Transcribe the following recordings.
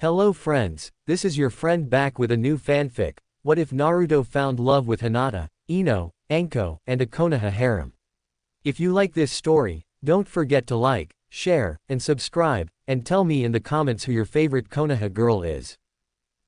Hello friends, this is your friend back with a new fanfic. What if Naruto found love with Hinata, Ino, Anko, and a Konoha Harem? If you like this story, don't forget to like, share, and subscribe, and tell me in the comments who your favorite Konoha girl is.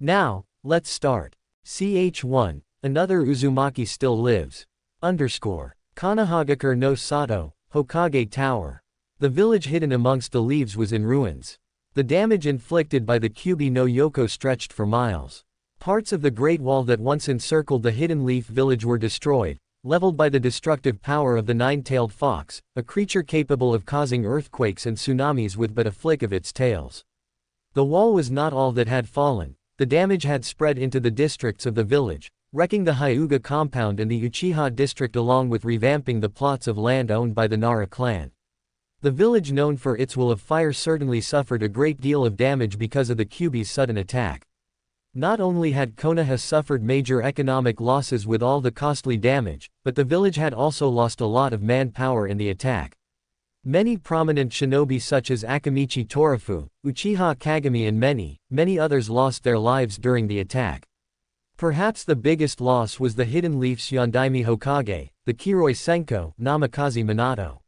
Now, let's start. Ch1, another Uzumaki still lives. Konohagakure no Sato, Hokage Tower. The village hidden amongst the leaves was in ruins. The damage inflicted by the Kyuubi no Yoko stretched for miles. Parts of the Great Wall that once encircled the Hidden Leaf village were destroyed, leveled by the destructive power of the nine-tailed fox, a creature capable of causing earthquakes and tsunamis with but a flick of its tails. The wall was not all that had fallen. The damage had spread into the districts of the village, wrecking the Hyuga compound and the Uchiha district along with revamping the plots of land owned by the Nara clan. The village known for its wall of fire certainly suffered a great deal of damage because of the Kyuubi's sudden attack. Not only had Konoha suffered major economic losses with all the costly damage, but the village had also lost a lot of manpower in the attack. Many prominent shinobi such as Akamichi Torafu, Uchiha Kagami and many others lost their lives during the attack. Perhaps the biggest loss was the Hidden Leaf's Yondaime Hokage, the Kiroi Senko, Namikaze Minato.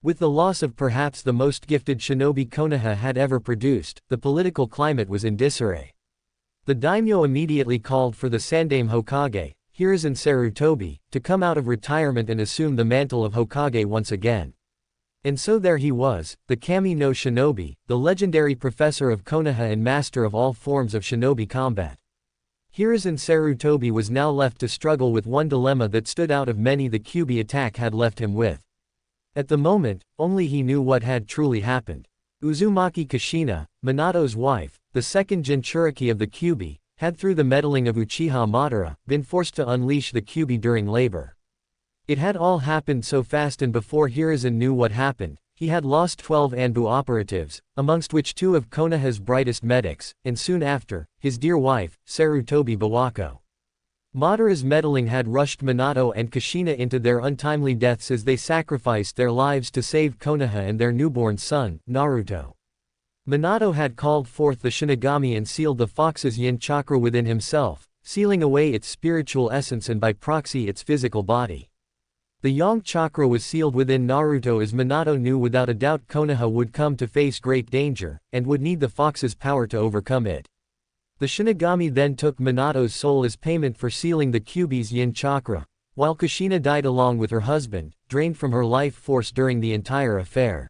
With the loss of perhaps the most gifted shinobi Konoha had ever produced, the political climate was in disarray. The daimyo immediately called for the Sandaime Hokage, Hiruzen Sarutobi, to come out of retirement and assume the mantle of Hokage once again. And so there he was, the Kami no Shinobi, the legendary professor of Konoha and master of all forms of shinobi combat. Hiruzen Sarutobi was now left to struggle with one dilemma that stood out of many the Kyuubi attack had left him with. At the moment, only he knew what had truly happened. Uzumaki Kushina, Minato's wife, the second Jinchuriki of the Kyuubi, had through the meddling of Uchiha Madara, been forced to unleash the Kyuubi during labor. It had all happened so fast, and before Hiruzen knew what happened, he had lost 12 Anbu operatives, amongst which 2 of Konoha's brightest medics, and soon after, his dear wife, Sarutobi Bawako. Madara's meddling had rushed Minato and Kushina into their untimely deaths as they sacrificed their lives to save Konoha and their newborn son, Naruto. Minato had called forth the Shinigami and sealed the fox's yin chakra within himself, sealing away its spiritual essence and by proxy its physical body. The yang chakra was sealed within Naruto as Minato knew without a doubt Konoha would come to face great danger, and would need the fox's power to overcome it. The Shinigami then took Minato's soul as payment for sealing the Kyuubi's yin chakra, while Kushina died along with her husband, drained from her life force during the entire affair.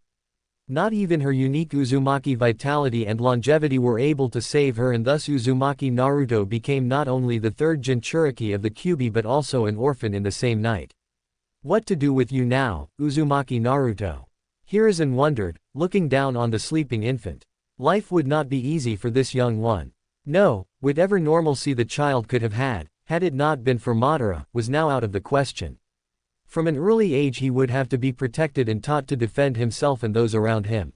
Not even her unique Uzumaki vitality and longevity were able to save her, and thus Uzumaki Naruto became not only the third Jinchuriki of the Kyuubi but also an orphan in the same night. What to do with you now, Uzumaki Naruto? Hiruzen wondered, looking down on the sleeping infant. Life would not be easy for this young one. No, whatever normalcy the child could have had it not been for Madara, was now out of the question. From an early age he would have to be protected and taught to defend himself and those around him.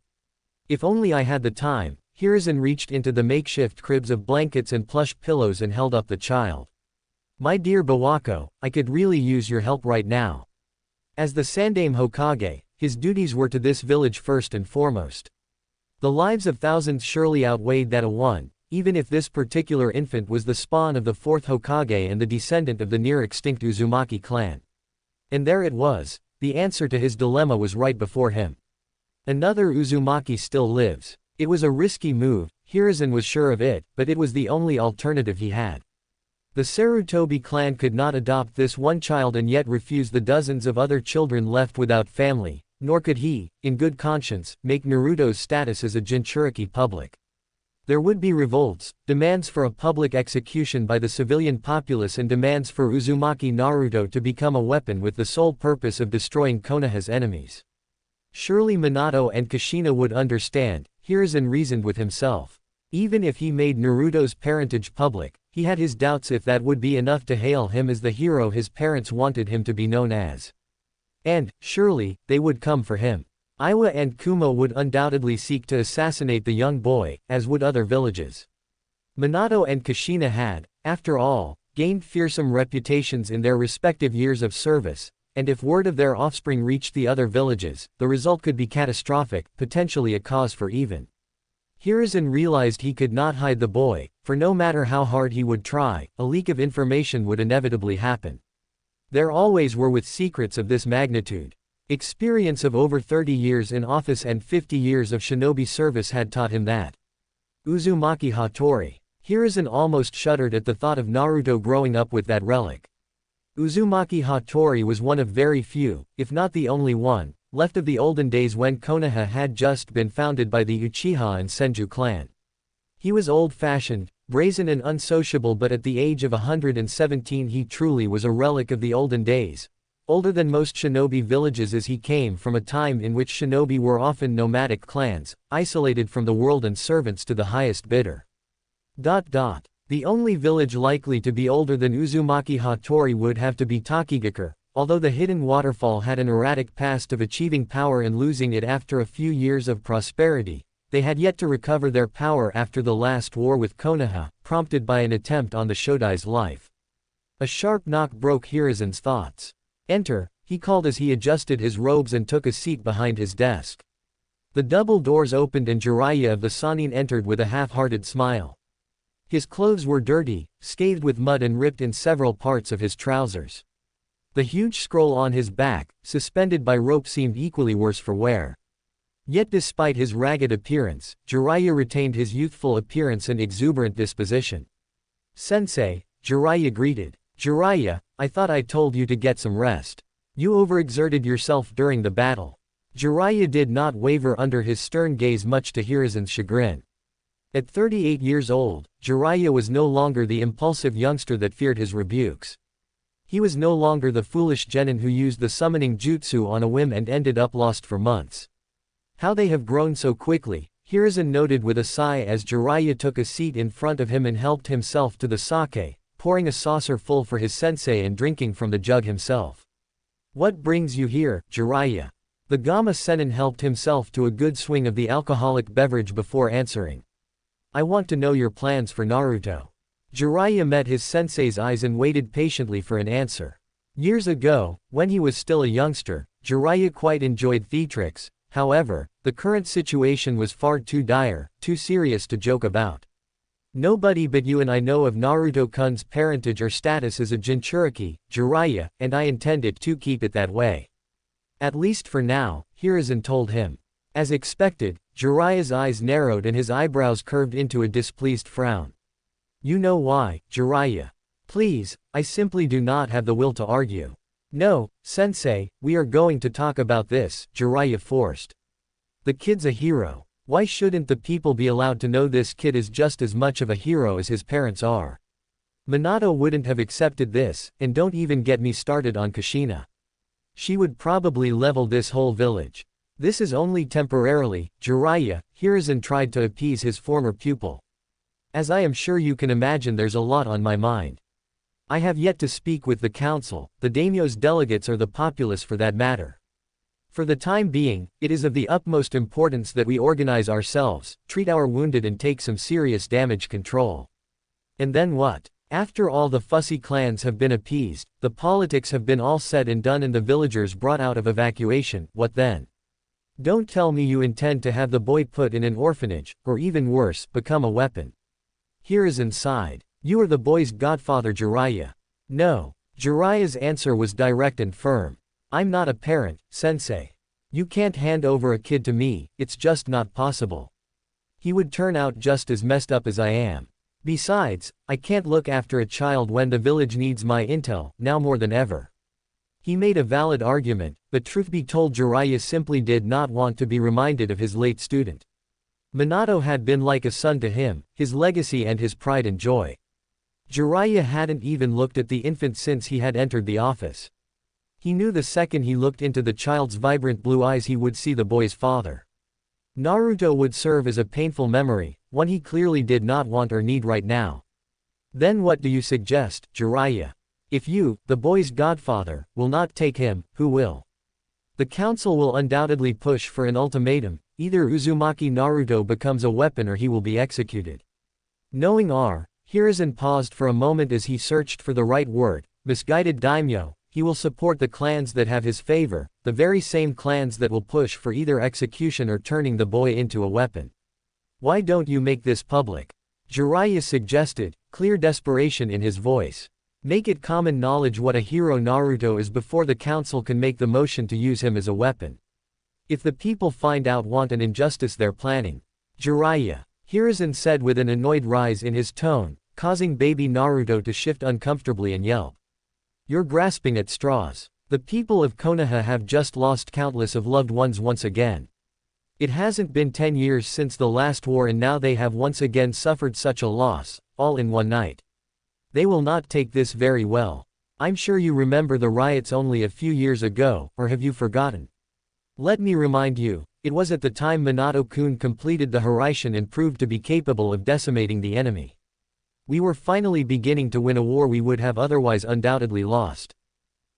If only I had the time. Hiruzen reached into the makeshift cribs of blankets and plush pillows and held up the child. My dear Bawako, I could really use your help right now. As the Sandaime Hokage, his duties were to this village first and foremost. The lives of thousands surely outweighed that of one, even if this particular infant was the spawn of the 4th Hokage and the descendant of the near-extinct Uzumaki clan. And there it was, the answer to his dilemma was right before him. Another Uzumaki still lives. It was a risky move, Hiruzen was sure of it, but it was the only alternative he had. The Sarutobi clan could not adopt this one child and yet refuse the dozens of other children left without family, nor could he, in good conscience, make Naruto's status as a Jinchuriki public. There would be revolts, demands for a public execution by the civilian populace and demands for Uzumaki Naruto to become a weapon with the sole purpose of destroying Konoha's enemies. Surely Minato and Kushina would understand, Hiruzen reasoned with himself. Even if he made Naruto's parentage public, he had his doubts if that would be enough to hail him as the hero his parents wanted him to be known as. And, surely, they would come for him. Iwa and Kumo would undoubtedly seek to assassinate the young boy, as would other villages. Minato and Kushina had, after all, gained fearsome reputations in their respective years of service, and if word of their offspring reached the other villages, the result could be catastrophic, potentially a cause for even Hiruzen realized he could not hide the boy, for no matter how hard he would try, a leak of information would inevitably happen. There always were with secrets of this magnitude. Experience of over 30 years in office and 50 years of shinobi service had taught him that. Uzumaki Hattori. Hiruzen almost shuddered at the thought of Naruto growing up with that relic. Uzumaki Hattori was one of very few, if not the only one, left of the olden days when Konoha had just been founded by the Uchiha and Senju clan. He was old-fashioned, brazen and unsociable, but at the age of 117 he truly was a relic of the olden days, older than most shinobi villages, as he came from a time in which shinobi were often nomadic clans, isolated from the world and servants to the highest bidder. The only village likely to be older than Uzumaki Hattori would have to be Takigakure, although the hidden waterfall had an erratic past of achieving power and losing it after a few years of prosperity. They had yet to recover their power after the last war with Konoha, prompted by an attempt on the Shodai's life. A sharp knock broke Hiruzen's thoughts. "Enter," he called as he adjusted his robes and took a seat behind his desk. The double doors opened and Jiraiya of the Sannin entered with a half-hearted smile. His clothes were dirty, scathed with mud and ripped in several parts of his trousers. The huge scroll on his back, suspended by rope, seemed equally worse for wear. Yet despite his ragged appearance, Jiraiya retained his youthful appearance and exuberant disposition. "Sensei," Jiraiya greeted. "Jiraiya, I thought I told you to get some rest. You overexerted yourself during the battle." Jiraiya did not waver under his stern gaze, much to Hiruzen's chagrin. At 38 years old, Jiraiya was no longer the impulsive youngster that feared his rebukes. He was no longer the foolish genin who used the summoning jutsu on a whim and ended up lost for months. "How they have grown so quickly," Hiruzen noted with a sigh as Jiraiya took a seat in front of him and helped himself to the sake, pouring a saucer full for his sensei and drinking from the jug himself. "What brings you here, Jiraiya?" The Gamma Sennin helped himself to a good swing of the alcoholic beverage before answering. "I want to know your plans for Naruto." Jiraiya met his sensei's eyes and waited patiently for an answer. Years ago, when he was still a youngster, Jiraiya quite enjoyed theatrics. However, the current situation was far too dire, too serious to joke about. "Nobody but you and I know of Naruto-kun's parentage or status as a Jinchuriki, Jiraiya, and I intend it to keep it that way. At least for now," Hiruzen told him. As expected, Jiraiya's eyes narrowed and his eyebrows curved into a displeased frown. "You know why, Jiraiya? Please, I simply do not have the will to argue." "No, sensei, we are going to talk about this," Jiraiya forced. "The kid's a hero. Why shouldn't the people be allowed to know this kid is just as much of a hero as his parents are? Minato wouldn't have accepted this, and don't even get me started on Kushina. She would probably level this whole village. This is only temporarily, Jiraiya," Hiruzen tried to appease his former pupil. "As I am sure you can imagine, there's a lot on my mind. I have yet to speak with the council, the daimyo's delegates, or the populace for that matter. For the time being, it is of the utmost importance that we organize ourselves, treat our wounded and take some serious damage control. And then what? After all the fussy clans have been appeased, the politics have been all said and done and the villagers brought out of evacuation, what then? Don't tell me you intend to have the boy put in an orphanage, or even worse, become a weapon." Hiruzen sighed. "You are the boy's godfather, Jiraiya." "No." Jiraiya's answer was direct and firm. "I'm not a parent, sensei. You can't hand over a kid to me, it's just not possible. He would turn out just as messed up as I am. Besides, I can't look after a child when the village needs my intel, now more than ever." He made a valid argument, but truth be told, Jiraiya simply did not want to be reminded of his late student. Minato had been like a son to him, his legacy and his pride and joy. Jiraiya hadn't even looked at the infant since he had entered the office. He knew the second he looked into the child's vibrant blue eyes he would see the boy's father. Naruto would serve as a painful memory, one he clearly did not want or need right now. "Then what do you suggest, Jiraiya? If you, the boy's godfather, will not take him, who will? The council will undoubtedly push for an ultimatum: either Uzumaki Naruto becomes a weapon or he will be executed." Knowing R. Hiruzen paused for a moment as he searched for the right word. "Misguided daimyo, he will support the clans that have his favor, the very same clans that will push for either execution or turning the boy into a weapon." Why don't you make this public? Jiraiya suggested, clear desperation in his voice. Make it common knowledge what a hero Naruto is before the council can make the motion to use him as a weapon. If the people find out what an injustice they're planning. Jiraiya, Hiruzen said with an annoyed rise in his tone, causing baby Naruto to shift uncomfortably and yelp. You're grasping at straws. The people of Konoha have just lost countless of loved ones once again. It hasn't been 10 years since the last war and now they have once again suffered such a loss, all in one night. They will not take this very well. I'm sure you remember the riots only a few years ago, or have you forgotten? Let me remind you, it was at the time Minato-kun completed the Hiraishin and proved to be capable of decimating the enemy. We were finally beginning to win a war we would have otherwise undoubtedly lost.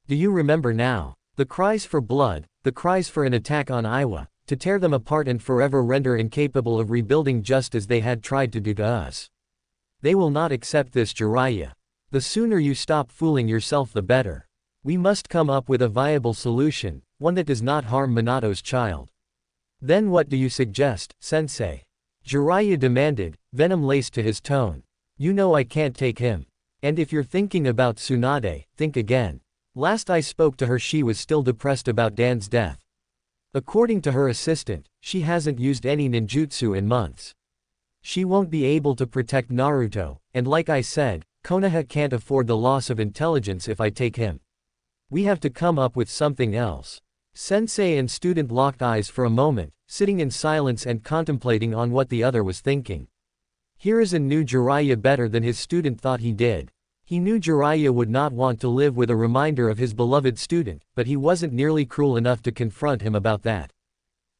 Do you remember now? The cries for blood, the cries for an attack on Iwa, to tear them apart and forever render incapable of rebuilding just as they had tried to do to us. They will not accept this, Jiraiya. The sooner you stop fooling yourself the better. We must come up with a viable solution, one that does not harm Minato's child. Then what do you suggest, sensei? Jiraiya demanded, venom laced to his tone. You know I can't take him. And if you're thinking about Tsunade, think again. Last I spoke to her she was still depressed about Dan's death. According to her assistant, she hasn't used any ninjutsu in months. She won't be able to protect Naruto, and like I said, Konoha can't afford the loss of intelligence if I take him. We have to come up with something else. Sensei and student locked eyes for a moment, sitting in silence and contemplating on what the other was thinking. Hiruzen knew Jiraiya better than his student thought he did. He knew Jiraiya would not want to live with a reminder of his beloved student, but he wasn't nearly cruel enough to confront him about that.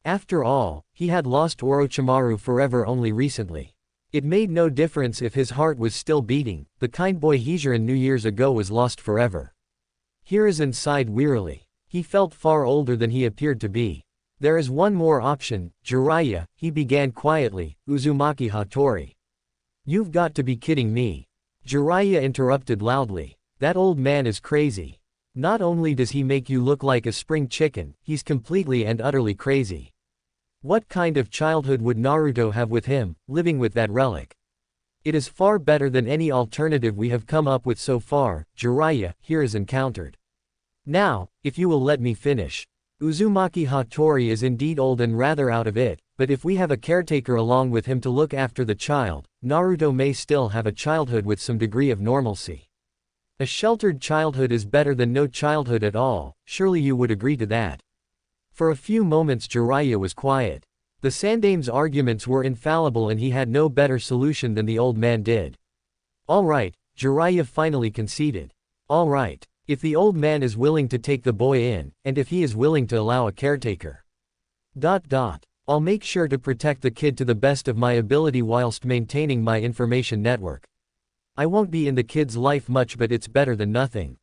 After all, he had lost Orochimaru forever only recently. It made no difference if his heart was still beating, the kind boy Hiruzen knew years ago was lost forever. Hiruzen sighed wearily. He felt far older than he appeared to be. There is one more option, Jiraiya, he began quietly, Uzumaki Hattori. You've got to be kidding me. Jiraiya interrupted loudly. That old man is crazy. Not only does he make you look like a spring chicken, he's completely and utterly crazy. What kind of childhood would Naruto have with him, living with that relic? It is far better than any alternative we have come up with so far, Jiraiya, Hiruzen countered. Now, if you will let me finish. Uzumaki Hattori is indeed old and rather out of it, but if we have a caretaker along with him to look after the child, Naruto may still have a childhood with some degree of normalcy. A sheltered childhood is better than no childhood at all, surely you would agree to that. For a few moments Jiraiya was quiet. The Sandame's arguments were infallible and he had no better solution than the old man did. All right, Jiraiya finally conceded. All right. If the old man is willing to take the boy in, and if he is willing to allow a caretaker. I'll make sure to protect the kid to the best of my ability whilst maintaining my information network. I won't be in the kid's life much but it's better than nothing.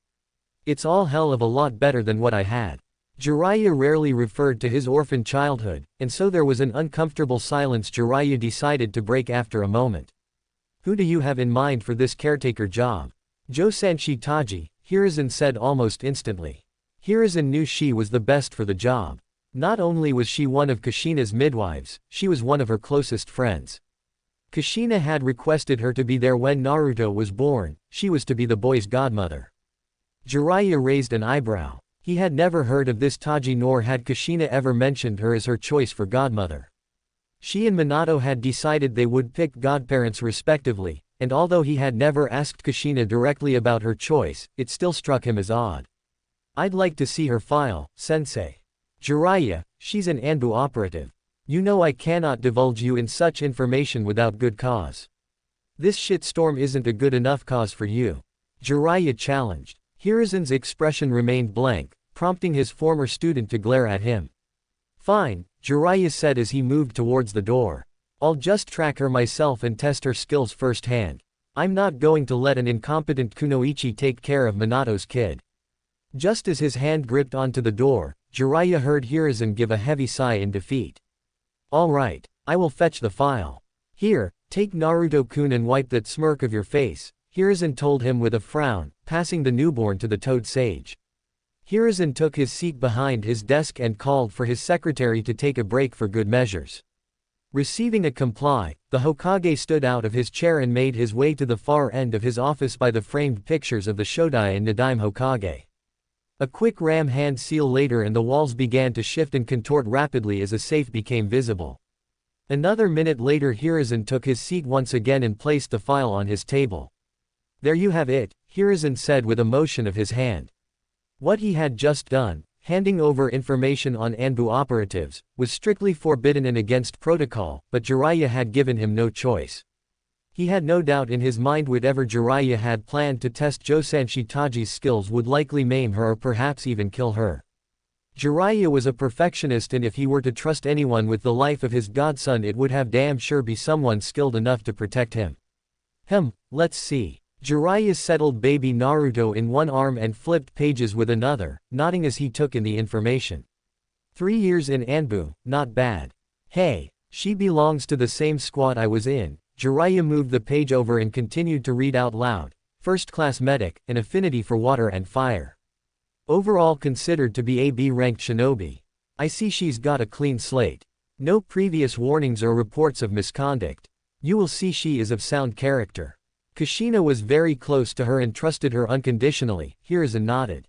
It's all hell of a lot better than what I had. Jiraiya rarely referred to his orphan childhood, and so there was an uncomfortable silence Jiraiya decided to break after a moment. Who do you have in mind for this caretaker job? Josanshi Taji, Hiruzen said almost instantly. Hiruzen knew she was the best for the job. Not only was she one of Kushina's midwives, she was one of her closest friends. Kushina had requested her to be there when Naruto was born, she was to be the boy's godmother. Jiraiya raised an eyebrow. He had never heard of this Taji nor had Kushina ever mentioned her as her choice for godmother. She and Minato had decided they would pick godparents respectively, and although he had never asked Kushina directly about her choice, it still struck him as odd. I'd like to see her file, sensei. Jiraiya, she's an Anbu operative. You know I cannot divulge you in such information without good cause. This shitstorm isn't a good enough cause for you. Jiraiya challenged. Hiruzen's expression remained blank, prompting his former student to glare at him. Fine, Jiraiya said as he moved towards the door. I'll just track her myself and test her skills firsthand. I'm not going to let an incompetent kunoichi take care of Minato's kid. Just as his hand gripped onto the door, Jiraiya heard Hiruzen give a heavy sigh in defeat. All right, I will fetch the file. Here, take Naruto-kun and wipe that smirk of your face, Hiruzen told him with a frown, passing the newborn to the toad sage. Hiruzen took his seat behind his desk and called for his secretary to take a break for good measures. Receiving a comply, the Hokage stood out of his chair and made his way to the far end of his office by the framed pictures of the Shodai and Nadaime Hokage. A quick ram hand seal later and the walls began to shift and contort rapidly as a safe became visible. Another minute later Hiruzen took his seat once again and placed the file on his table. "There you have it," Hiruzen said with a motion of his hand. What he had just done, handing over information on Anbu operatives, was strictly forbidden and against protocol, but Jiraiya had given him no choice. He had no doubt in his mind whatever Jiraiya had planned to test Josanshi Taji's skills would likely maim her or perhaps even kill her. Jiraiya was a perfectionist, and if he were to trust anyone with the life of his godson it would have damn sure be someone skilled enough to protect him. Let's see. Jiraiya settled baby Naruto in one arm and flipped pages with another, nodding as he took in the information. 3 years in Anbu, not bad. Hey, she belongs to the same squad I was in. Jiraiya moved the page over and continued to read out loud. First-class medic, an affinity for water and fire. Overall considered to be a B-ranked shinobi. I see she's got a clean slate. No previous warnings or reports of misconduct. You will see she is of sound character. Kushina was very close to her and trusted her unconditionally. Hiruzen nodded.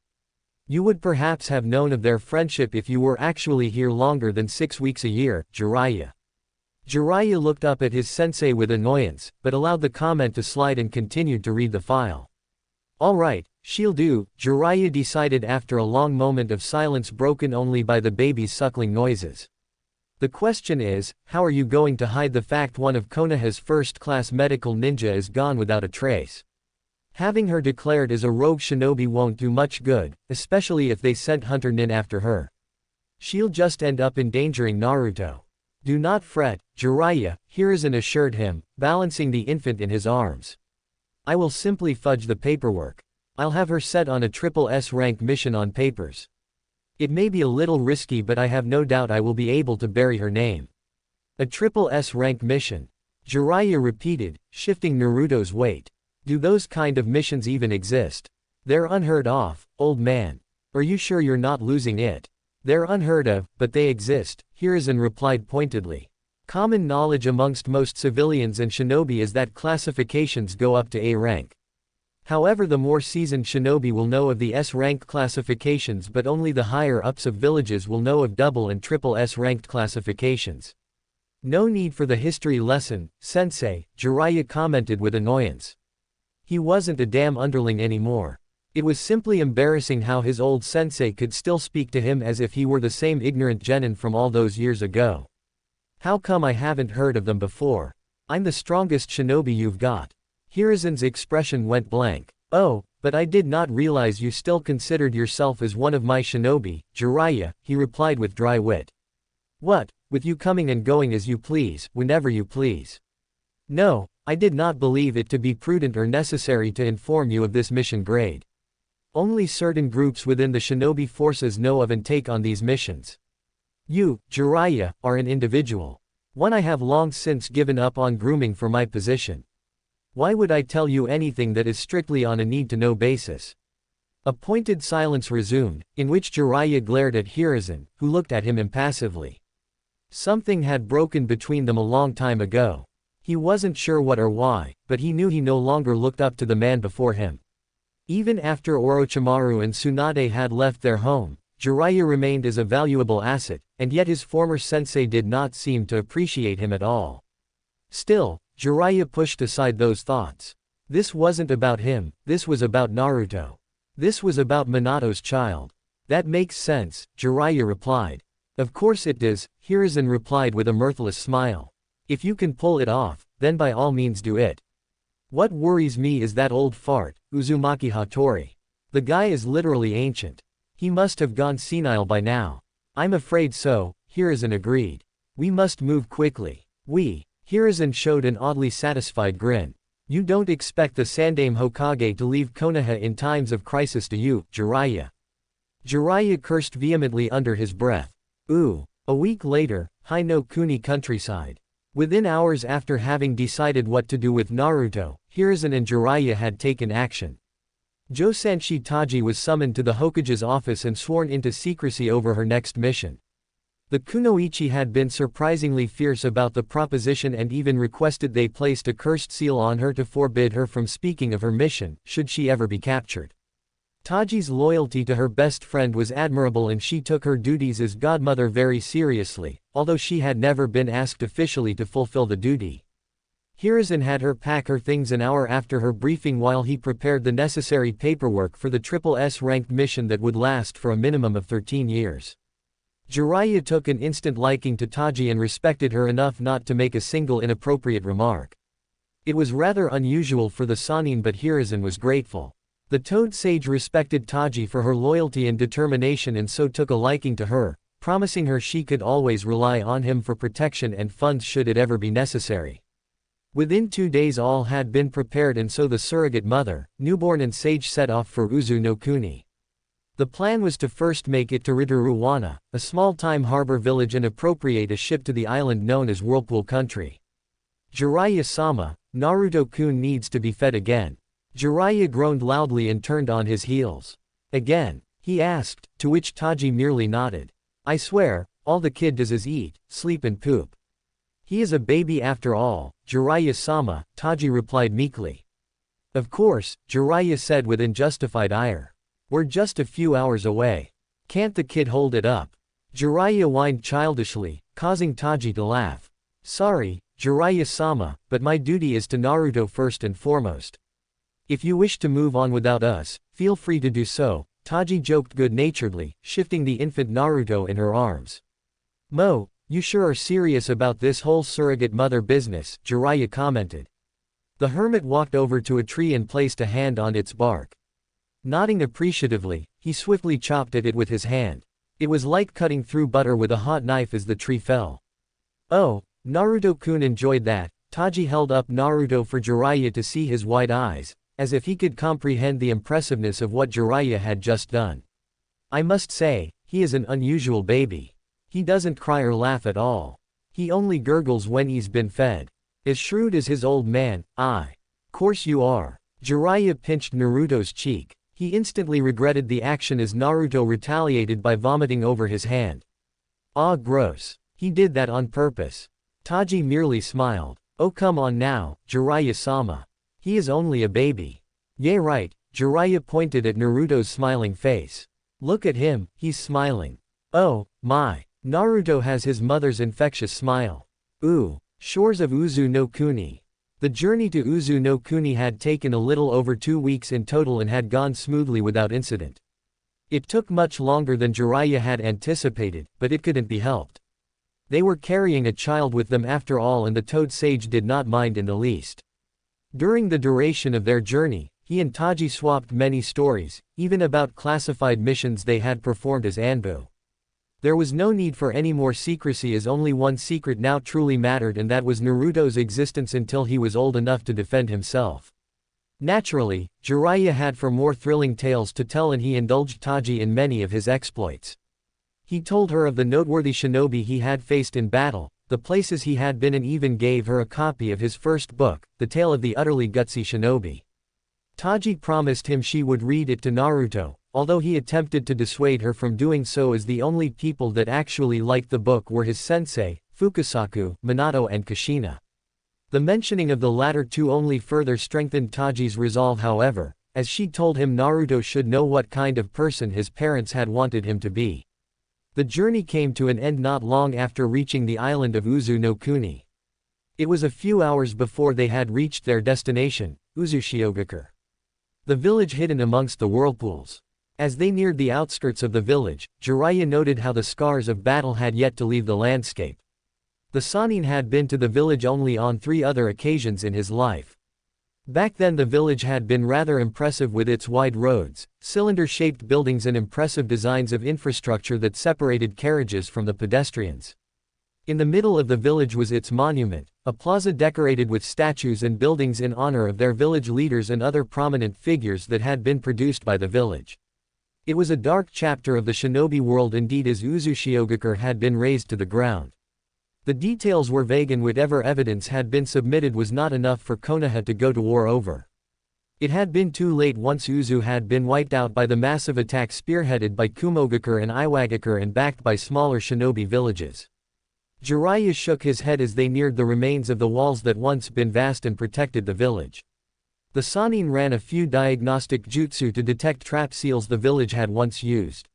You would perhaps have known of their friendship if you were actually here longer than 6 weeks a year, Jiraiya. Jiraiya looked up at his sensei with annoyance, but allowed the comment to slide and continued to read the file. Alright, she'll do, Jiraiya decided after a long moment of silence broken only by the baby's suckling noises. The question is, how are you going to hide the fact one of Konoha's first-class medical ninja is gone without a trace? Having her declared as a rogue shinobi won't do much good, especially if they sent Hunter Nin after her. She'll just end up endangering Naruto. Do not fret, Jiraiya, Hiruzen assured him, balancing the infant in his arms. I will simply fudge the paperwork. I'll have her set on a triple S rank mission on papers. It may be a little risky, but I have no doubt I will be able to bury her name. A triple S rank mission. Jiraiya repeated, shifting Naruto's weight. Do those kind of missions even exist? They're unheard of, old man. Are you sure you're not losing it? They're unheard of, but they exist, Hiruzen replied pointedly. Common knowledge amongst most civilians and shinobi is that classifications go up to A rank. However, the more seasoned shinobi will know of the S-rank classifications, but only the higher-ups of villages will know of double and triple S-ranked classifications. No need for the history lesson, sensei, Jiraiya commented with annoyance. He wasn't a damn underling anymore. It was simply embarrassing how his old sensei could still speak to him as if he were the same ignorant genin from all those years ago. How come I haven't heard of them before? I'm the strongest shinobi you've got. Hiruzen's expression went blank. Oh, but I did not realize you still considered yourself as one of my shinobi, Jiraiya, he replied with dry wit. What, with you coming and going as you please, whenever you please? No, I did not believe it to be prudent or necessary to inform you of this mission grade. Only certain groups within the shinobi forces know of and take on these missions. You, Jiraiya, are an individual. One I have long since given up on grooming for my position. Why would I tell you anything that is strictly on a need-to-know basis? A pointed silence resumed, in which Jiraiya glared at Hiruzen, who looked at him impassively. Something had broken between them a long time ago. He wasn't sure what or why, but he knew he no longer looked up to the man before him. Even after Orochimaru and Tsunade had left their home, Jiraiya remained as a valuable asset, and yet his former sensei did not seem to appreciate him at all. Still, Jiraiya pushed aside those thoughts. This wasn't about him, this was about Naruto. This was about Minato's child. That makes sense, Jiraiya replied. Of course it does, Hiruzen replied with a mirthless smile. If you can pull it off, then by all means do it. What worries me is that old fart, Uzumaki Hattori. The guy is literally ancient. He must have gone senile by now. I'm afraid so, Hiruzen agreed. We must move quickly. Hiruzen showed an oddly satisfied grin. You don't expect the Sandaime Hokage to leave Konoha in times of crisis, do you, Jiraiya? Jiraiya cursed vehemently under his breath. A week later, Hai no Kuni countryside. Within hours after having decided what to do with Naruto, Hiruzen and Jiraiya had taken action. Josanshi Taji was summoned to the Hokage's office and sworn into secrecy over her next mission. The kunoichi had been surprisingly fierce about the proposition and even requested they placed a cursed seal on her to forbid her from speaking of her mission, should she ever be captured. Taji's loyalty to her best friend was admirable and she took her duties as godmother very seriously, although she had never been asked officially to fulfill the duty. Hiruzen had her pack her things an hour after her briefing while he prepared the necessary paperwork for the S-ranked mission that would last for a minimum of 13 years. Jiraiya took an instant liking to Taji and respected her enough not to make a single inappropriate remark. It was rather unusual for the Sannin, but Hiruzen was grateful. The Toad Sage respected Taji for her loyalty and determination and so took a liking to her, promising her she could always rely on him for protection and funds should it ever be necessary. Within 2 days all had been prepared and so the surrogate mother, newborn and sage set off for Uzu no Kuni. The plan was to first make it to Ritteruwana, a small-time harbor village, and appropriate a ship to the island known as Whirlpool Country. Jiraiya-sama, Naruto-kun needs to be fed again. Jiraiya groaned loudly and turned on his heels. Again? He asked, to which Taji merely nodded. I swear, all the kid does is eat, sleep and poop. He is a baby after all, Jiraiya-sama, Taji replied meekly. Of course, Jiraiya said with unjustified ire. We're just a few hours away. Can't the kid hold it up? Jiraiya whined childishly, causing Taji to laugh. Sorry, Jiraiya-sama, but my duty is to Naruto first and foremost. If you wish to move on without us, feel free to do so, Taji joked good-naturedly, shifting the infant Naruto in her arms. Mo, you sure are serious about this whole surrogate mother business, Jiraiya commented. The hermit walked over to a tree and placed a hand on its bark. Nodding appreciatively, he swiftly chopped at it with his hand. It was like cutting through butter with a hot knife as the tree fell. Oh, Naruto-kun enjoyed that. Taji held up Naruto for Jiraiya to see his wide eyes, as if he could comprehend the impressiveness of what Jiraiya had just done. I must say, he is an unusual baby. He doesn't cry or laugh at all. He only gurgles when he's been fed. As shrewd as his old man, Course you are. Jiraiya pinched Naruto's cheek. He instantly regretted the action as Naruto retaliated by vomiting over his hand. Ah, gross. He did that on purpose. Taji merely smiled. Oh come on now, Jiraiya-sama. He is only a baby. Yeah right, Jiraiya pointed at Naruto's smiling face. Look at him, he's smiling. Oh, my. Naruto has his mother's infectious smile. Ooh. Shores of Uzu no Kuni. The journey to Uzu no Kuni had taken a little over 2 weeks in total and had gone smoothly without incident. It took much longer than Jiraiya had anticipated, but it couldn't be helped. They were carrying a child with them after all, and the Toad Sage did not mind in the least. During the duration of their journey, he and Taji swapped many stories, even about classified missions they had performed as Anbu. There was no need for any more secrecy as only one secret now truly mattered, and that was Naruto's existence until he was old enough to defend himself. Naturally, Jiraiya had for more thrilling tales to tell and he indulged Taji in many of his exploits. He told her of the noteworthy shinobi he had faced in battle, the places he had been, and even gave her a copy of his first book, The Tale of the Utterly Gutsy Shinobi. Taji promised him she would read it to Naruto, although he attempted to dissuade her from doing so as the only people that actually liked the book were his sensei, Fukasaku, Minato and Kushina. The mentioning of the latter two only further strengthened Taji's resolve however, as she told him Naruto should know what kind of person his parents had wanted him to be. The journey came to an end not long after reaching the island of Uzu no Kuni. It was a few hours before they had reached their destination, Uzushiogakure. The village hidden amongst the whirlpools. As they neared the outskirts of the village, Jiraiya noted how the scars of battle had yet to leave the landscape. The Sannin had been to the village only on 3 other occasions in his life. Back then the village had been rather impressive with its wide roads, cylinder-shaped buildings and impressive designs of infrastructure that separated carriages from the pedestrians. In the middle of the village was its monument, a plaza decorated with statues and buildings in honor of their village leaders and other prominent figures that had been produced by the village. It was a dark chapter of the shinobi world indeed, as Uzushiogakure had been razed to the ground. The details were vague and whatever evidence had been submitted was not enough for Konoha to go to war over. It had been too late once Uzu had been wiped out by the massive attack spearheaded by Kumogakure and Iwagakure and backed by smaller shinobi villages. Jiraiya shook his head as they neared the remains of the walls that once been vast and protected the village. The Sannin ran a few diagnostic jutsu to detect trap seals the village had once used.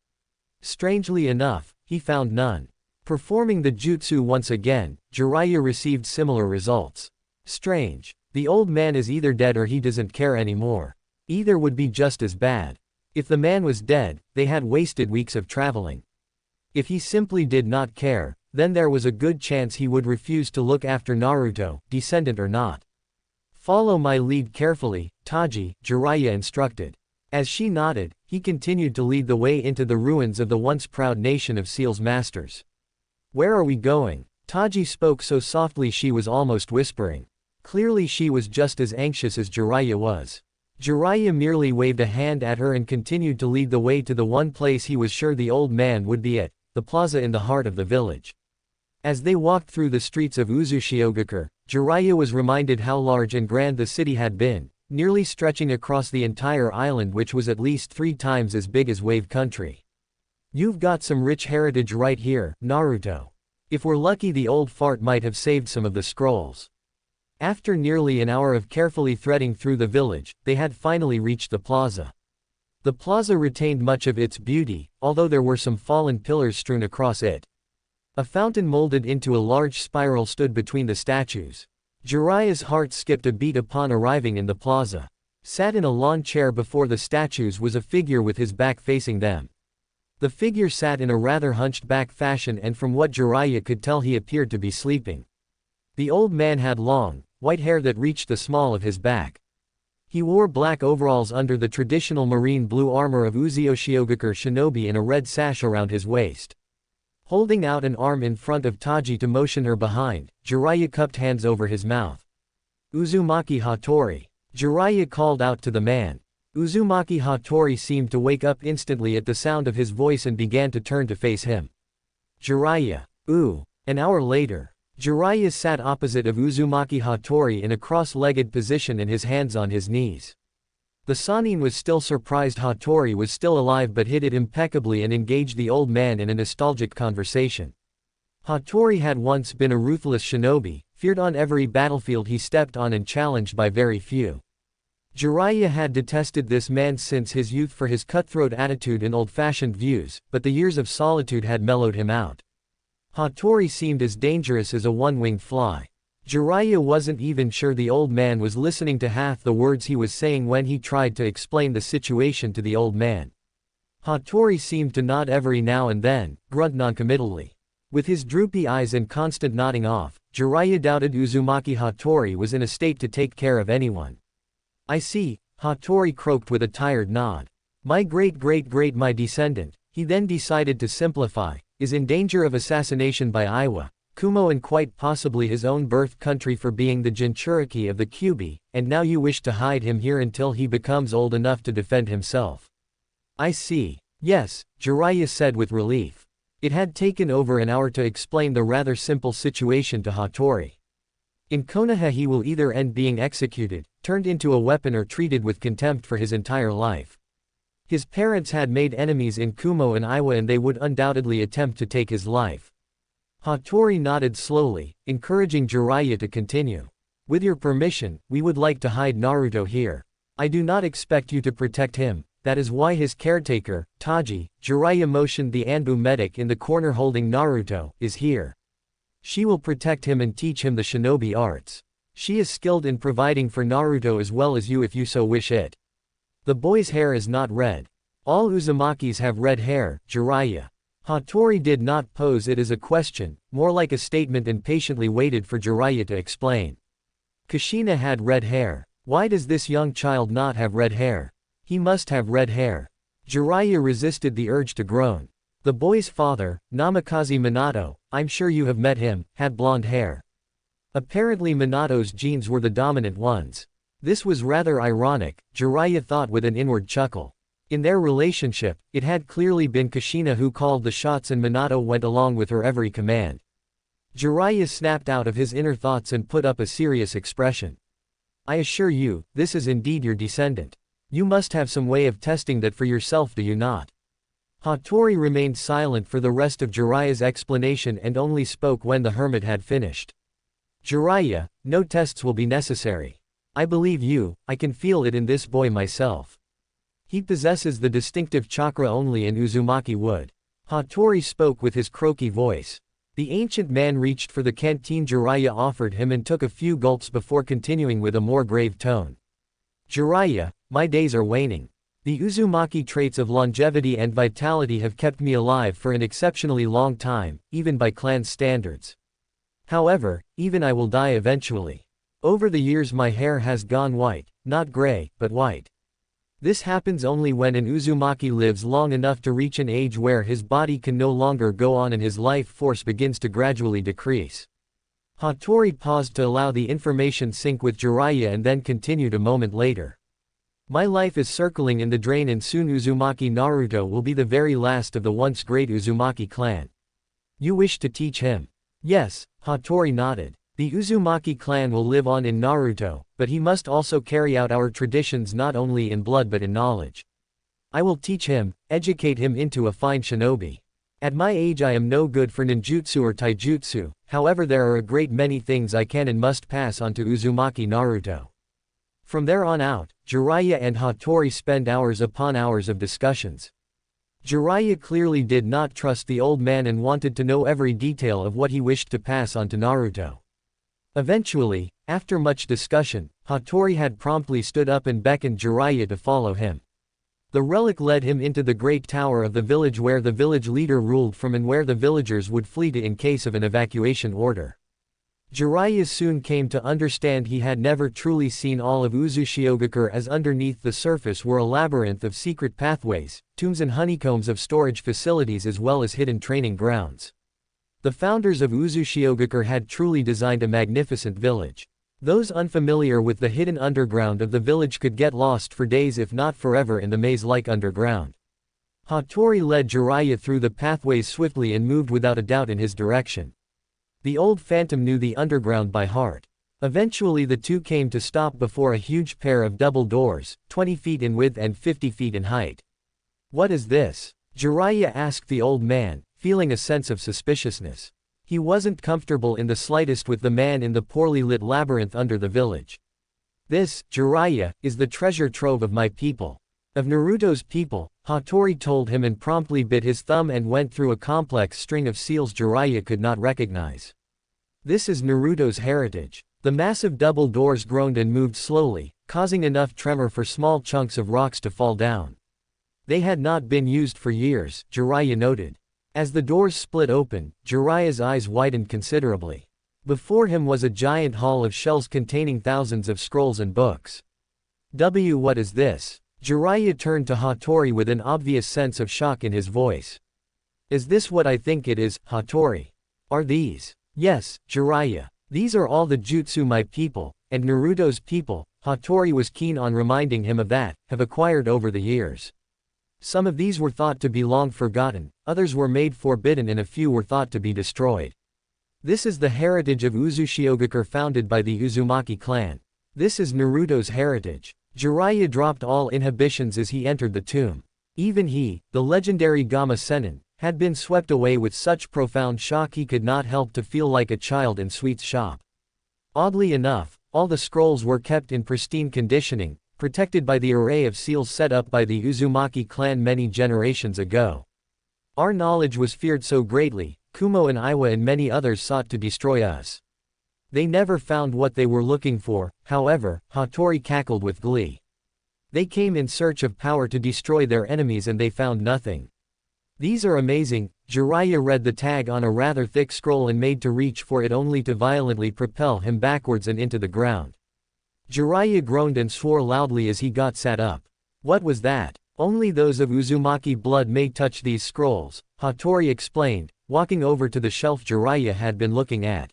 Strangely enough, he found none. Performing the jutsu once again, Jiraiya received similar results. Strange. The old man is either dead or he doesn't care anymore. Either would be just as bad. If the man was dead, they had wasted weeks of traveling. If he simply did not care, then there was a good chance he would refuse to look after Naruto, descendant or not. Follow my lead carefully, Taji, Jiraiya instructed. As she nodded, he continued to lead the way into the ruins of the once proud nation of Seal's masters. Where are we going? Taji spoke so softly she was almost whispering. Clearly she was just as anxious as Jiraiya was. Jiraiya merely waved a hand at her and continued to lead the way to the one place he was sure the old man would be at, the plaza in the heart of the village. As they walked through the streets of Uzushiogakure, Jiraiya was reminded how large and grand the city had been, nearly stretching across the entire island, which was at least 3 times as big as Wave Country. You've got some rich heritage right here, Naruto. If we're lucky, the old fart might have saved some of the scrolls. After nearly an hour of carefully threading through the village, they had finally reached the plaza. The plaza retained much of its beauty, although there were some fallen pillars strewn across it. A fountain molded into a large spiral stood between the statues. Jiraiya's heart skipped a beat upon arriving in the plaza. Sat in a lawn chair before the statues was a figure with his back facing them. The figure sat in a rather hunched back fashion, and from what Jiraiya could tell he appeared to be sleeping. The old man had long, white hair that reached the small of his back. He wore black overalls under the traditional marine blue armor of Uzushiogakure shinobi and a red sash around his waist. Holding out an arm in front of Taji to motion her behind, Jiraiya cupped hands over his mouth. Uzumaki Hattori. Jiraiya called out to the man. Uzumaki Hattori seemed to wake up instantly at the sound of his voice and began to turn to face him. Jiraiya. Ooh. An hour later, Jiraiya sat opposite of Uzumaki Hattori in a cross-legged position and his hands on his knees. The Sannin was still surprised Hattori was still alive, but hid it impeccably and engaged the old man in a nostalgic conversation. Hattori had once been a ruthless shinobi, feared on every battlefield he stepped on and challenged by very few. Jiraiya had detested this man since his youth for his cutthroat attitude and old-fashioned views, but the years of solitude had mellowed him out. Hattori seemed as dangerous as a one-winged fly. Jiraiya wasn't even sure the old man was listening to half the words he was saying when he tried to explain the situation to the old man. Hattori seemed to nod every now and then, grunt noncommittally. With his droopy eyes and constant nodding off, Jiraiya doubted Uzumaki Hattori was in a state to take care of anyone. I see, Hattori croaked with a tired nod. My great-great-great my descendant, he then decided to simplify, is in danger of assassination by Iwa, Kumo and quite possibly his own birth country for being the Jinchuriki of the Kyuubi, and now you wish to hide him here until he becomes old enough to defend himself. I see. Yes, Jiraiya said with relief. It had taken over an hour to explain the rather simple situation to Hattori. In Konoha he will either end being executed, turned into a weapon, or treated with contempt for his entire life. His parents had made enemies in Kumo and Iwa, and they would undoubtedly attempt to take his life. Hattori nodded slowly, encouraging Jiraiya to continue. With your permission, we would like to hide Naruto here. I do not expect you to protect him, that is why his caretaker, Taji, Jiraiya motioned the Anbu medic in the corner holding Naruto, is here. She will protect him and teach him the shinobi arts. She is skilled in providing for Naruto as well as you if you so wish it. The boy's hair is not red. All Uzumakis have red hair, Jiraiya. Hattori did not pose it as a question, more like a statement, and patiently waited for Jiraiya to explain. Kushina had red hair. Why does this young child not have red hair? He must have red hair. Jiraiya resisted the urge to groan. The boy's father, Namikaze Minato, I'm sure you have met him, had blonde hair. Apparently Minato's genes were the dominant ones. This was rather ironic, Jiraiya thought with an inward chuckle. In their relationship, it had clearly been Kushina who called the shots and Minato went along with her every command. Jiraiya snapped out of his inner thoughts and put up a serious expression. I assure you, this is indeed your descendant. You must have some way of testing that for yourself, do you not? Hattori remained silent for the rest of Jiraiya's explanation and only spoke when the hermit had finished. Jiraiya, no tests will be necessary. I believe you, I can feel it in this boy myself. He possesses the distinctive chakra only in Uzumaki wood. Hattori spoke with his croaky voice. The ancient man reached for the canteen Jiraiya offered him and took a few gulps before continuing with a more grave tone. Jiraiya, my days are waning. The Uzumaki traits of longevity and vitality have kept me alive for an exceptionally long time, even by clan standards. However, even I will die eventually. Over the years my hair has gone white, not gray, but white. This happens only when an Uzumaki lives long enough to reach an age where his body can no longer go on and his life force begins to gradually decrease. Hattori paused to allow the information sink with Jiraiya and then continued a moment later. My life is circling in the drain and soon Uzumaki Naruto will be the very last of the once great Uzumaki clan. You wish to teach him? Yes, Hattori nodded. The Uzumaki clan will live on in Naruto, but he must also carry out our traditions not only in blood but in knowledge. I will teach him, educate him into a fine shinobi. At my age I am no good for ninjutsu or taijutsu, however there are a great many things I can and must pass on to Uzumaki Naruto. From there on out, Jiraiya and Hattori spend hours upon hours of discussions. Jiraiya clearly did not trust the old man and wanted to know every detail of what he wished to pass on to Naruto. Eventually, after much discussion, Hattori had promptly stood up and beckoned Jiraiya to follow him. The relic led him into the great tower of the village where the village leader ruled from and where the villagers would flee to in case of an evacuation order. Jiraiya soon came to understand he had never truly seen all of Uzushiogakure, as underneath the surface were a labyrinth of secret pathways, tombs and honeycombs of storage facilities as well as hidden training grounds. The founders of Uzushiogakure had truly designed a magnificent village. Those unfamiliar with the hidden underground of the village could get lost for days if not forever in the maze-like underground. Hattori led Jiraiya through the pathways swiftly and moved without a doubt in his direction. The old phantom knew the underground by heart. Eventually the two came to stop before a huge pair of double doors, 20 feet in width and 50 feet in height. What is this? Jiraiya asked the old man, feeling a sense of suspiciousness. He wasn't comfortable in the slightest with the man in the poorly lit labyrinth under the village. This, Jiraiya, is the treasure trove of my people. Of Naruto's people, Hattori told him and promptly bit his thumb and went through a complex string of seals Jiraiya could not recognize. This is Naruto's heritage. The massive double doors groaned and moved slowly, causing enough tremor for small chunks of rocks to fall down. They had not been used for years, Jiraiya noted. As the doors split open, Jiraiya's eyes widened considerably. Before him was a giant hall of shelves containing thousands of scrolls and books. What is this? Jiraiya turned to Hattori with an obvious sense of shock in his voice. Is this what I think it is, Hattori? Are these? Yes, Jiraiya. These are all the jutsu my people, and Naruto's people, Hattori was keen on reminding him of that, have acquired over the years. Some of these were thought to be long forgotten, others were made forbidden and a few were thought to be destroyed. This is the heritage of Uzushiogakure founded by the Uzumaki clan. This is Naruto's heritage. Jiraiya dropped all inhibitions as he entered the tomb. Even he, the legendary Gama Sennin, had been swept away with such profound shock he could not help to feel like a child in sweets shop. Oddly enough, all the scrolls were kept in pristine conditioning, protected by the array of seals set up by the Uzumaki clan many generations ago. Our knowledge was feared so greatly, Kumo and Iwa and many others sought to destroy us. They never found what they were looking for, however, Hattori cackled with glee. They came in search of power to destroy their enemies and they found nothing. These are amazing. Jiraiya read the tag on a rather thick scroll and made to reach for it only to violently propel him backwards and into the ground. Jiraiya groaned and swore loudly as he got sat up. What was that? Only those of Uzumaki blood may touch these scrolls, Hattori explained, walking over to the shelf Jiraiya had been looking at.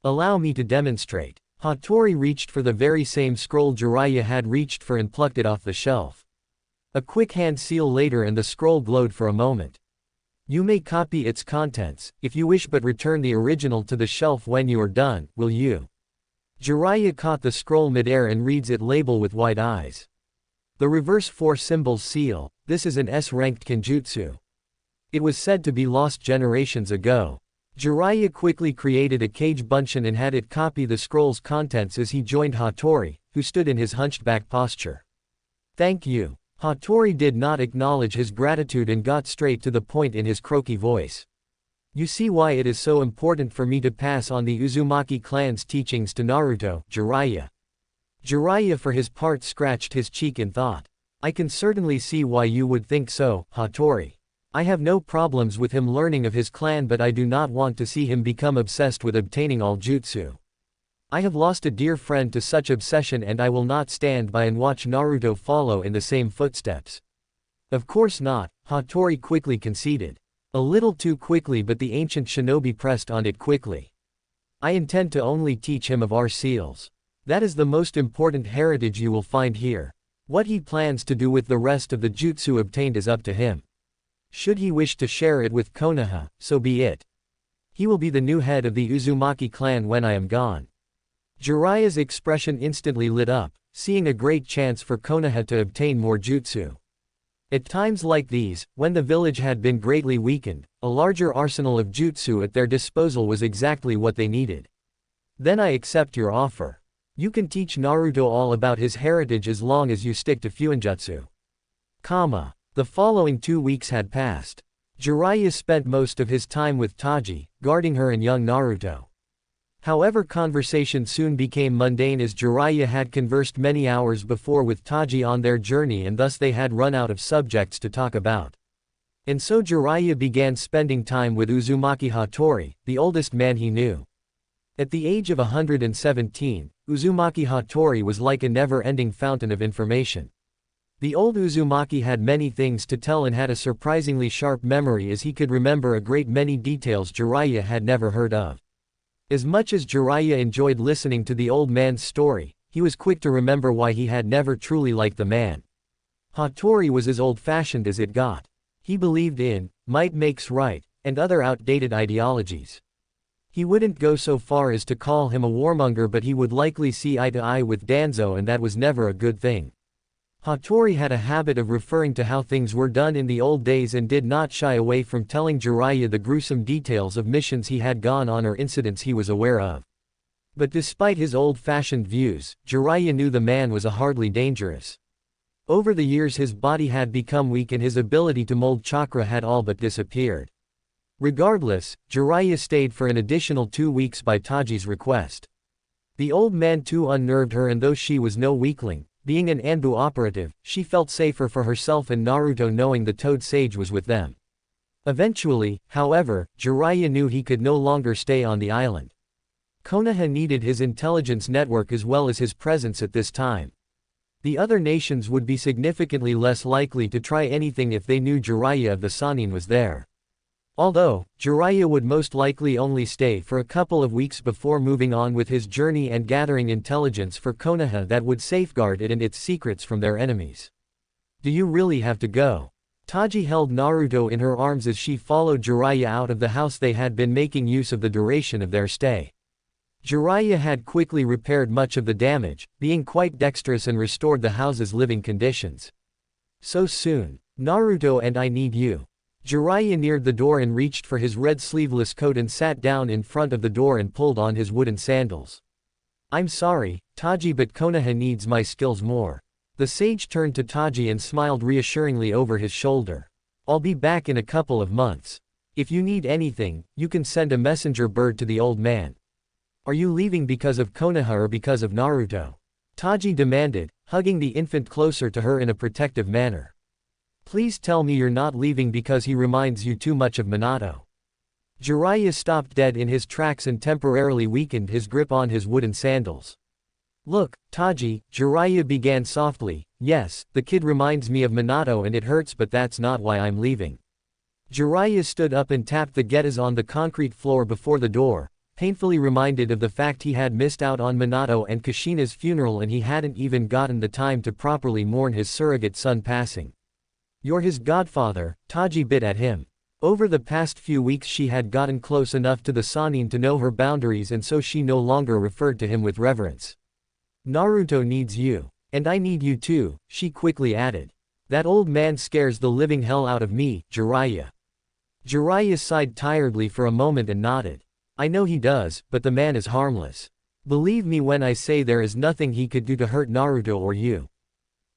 Allow me to demonstrate. Hattori reached for the very same scroll Jiraiya had reached for and plucked it off the shelf. A quick hand seal later and the scroll glowed for a moment. You may copy its contents, if you wish, but return the original to the shelf when you are done, will you? Jiraiya caught the scroll midair and reads its label with wide eyes. The reverse 4 symbols seal, this is an S-ranked kenjutsu. It was said to be lost generations ago. Jiraiya quickly created a kage bunshin and had it copy the scroll's contents as he joined Hattori, who stood in his hunched back posture. Thank you. Hattori did not acknowledge his gratitude and got straight to the point in his croaky voice. You see why it is so important for me to pass on the Uzumaki clan's teachings to Naruto, Jiraiya. Jiraiya for his part scratched his cheek in thought. I can certainly see why you would think so, Hattori. I have no problems with him learning of his clan, but I do not want to see him become obsessed with obtaining all jutsu. I have lost a dear friend to such obsession and I will not stand by and watch Naruto follow in the same footsteps. Of course not, Hattori quickly conceded. A little too quickly, but the ancient shinobi pressed on it quickly. I intend to only teach him of our seals. That is the most important heritage you will find here. What he plans to do with the rest of the jutsu obtained is up to him. Should he wish to share it with Konoha, so be it. He will be the new head of the Uzumaki clan when I am gone. Jiraiya's expression instantly lit up, seeing a great chance for Konoha to obtain more jutsu. At times like these, when the village had been greatly weakened, a larger arsenal of jutsu at their disposal was exactly what they needed. Then I accept your offer. You can teach Naruto all about his heritage as long as you stick to Fuinjutsu. The following 2 weeks had passed. Jiraiya spent most of his time with Taji, guarding her and young Naruto. However, conversation soon became mundane as Jiraiya had conversed many hours before with Taji on their journey and thus they had run out of subjects to talk about. And so Jiraiya began spending time with Uzumaki Hattori, the oldest man he knew. At the age of 117, Uzumaki Hattori was like a never-ending fountain of information. The old Uzumaki had many things to tell and had a surprisingly sharp memory as he could remember a great many details Jiraiya had never heard of. As much as Jiraiya enjoyed listening to the old man's story, he was quick to remember why he had never truly liked the man. Hattori was as old-fashioned as it got. He believed in might makes right, and other outdated ideologies. He wouldn't go so far as to call him a warmonger, but he would likely see eye to eye with Danzo, and that was never a good thing. Hattori had a habit of referring to how things were done in the old days and did not shy away from telling Jiraiya the gruesome details of missions he had gone on or incidents he was aware of. But despite his old-fashioned views, Jiraiya knew the man was hardly dangerous. Over the years his body had become weak and his ability to mold chakra had all but disappeared. Regardless, Jiraiya stayed for an additional 2 weeks by Taji's request. The old man too unnerved her, and though she was no weakling, being an Anbu operative, she felt safer for herself and Naruto knowing the Toad Sage was with them. Eventually, however, Jiraiya knew he could no longer stay on the island. Konoha needed his intelligence network as well as his presence at this time. The other nations would be significantly less likely to try anything if they knew Jiraiya of the Sannin was there. Although, Jiraiya would most likely only stay for a couple of weeks before moving on with his journey and gathering intelligence for Konoha that would safeguard it and its secrets from their enemies. Do you really have to go? Taji held Naruto in her arms as she followed Jiraiya out of the house they had been making use of the duration of their stay. Jiraiya had quickly repaired much of the damage, being quite dexterous, and restored the house's living conditions. So soon? Naruto and I need you. Jiraiya neared the door and reached for his red sleeveless coat and sat down in front of the door and pulled on his wooden sandals. I'm sorry, Taji, but Konoha needs my skills more. The sage turned to Taji and smiled reassuringly over his shoulder. I'll be back in a couple of months. If you need anything, you can send a messenger bird to the old man. Are you leaving because of Konoha or because of Naruto? Taji demanded, hugging the infant closer to her in a protective manner. Please tell me you're not leaving because he reminds you too much of Minato. Jiraiya stopped dead in his tracks and temporarily weakened his grip on his wooden sandals. Look, Taji, Jiraiya began softly, yes, the kid reminds me of Minato and it hurts, but that's not why I'm leaving. Jiraiya stood up and tapped the getas on the concrete floor before the door, painfully reminded of the fact he had missed out on Minato and Kushina's funeral and he hadn't even gotten the time to properly mourn his surrogate son passing. You're his godfather, Taji bit at him. Over the past few weeks she had gotten close enough to the Sannin to know her boundaries, and so she no longer referred to him with reverence. Naruto needs you. And I need you too, she quickly added. That old man scares the living hell out of me, Jiraiya. Jiraiya sighed tiredly for a moment and nodded. I know he does, but the man is harmless. Believe me when I say there is nothing he could do to hurt Naruto or you.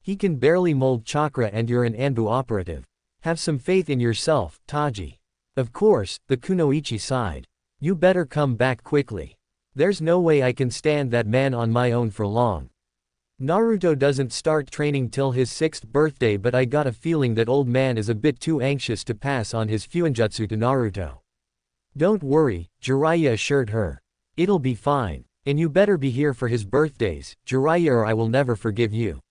He can barely mold chakra and you're an Anbu operative. Have some faith in yourself, Taji. Of course, the kunoichi sighed. You better come back quickly. There's no way I can stand that man on my own for long. Naruto doesn't start training till his 6th birthday, but I got a feeling that old man is a bit too anxious to pass on his fuinjutsu to Naruto. Don't worry, Jiraiya assured her. It'll be fine. And you better be here for his birthdays, Jiraiya, or I will never forgive you.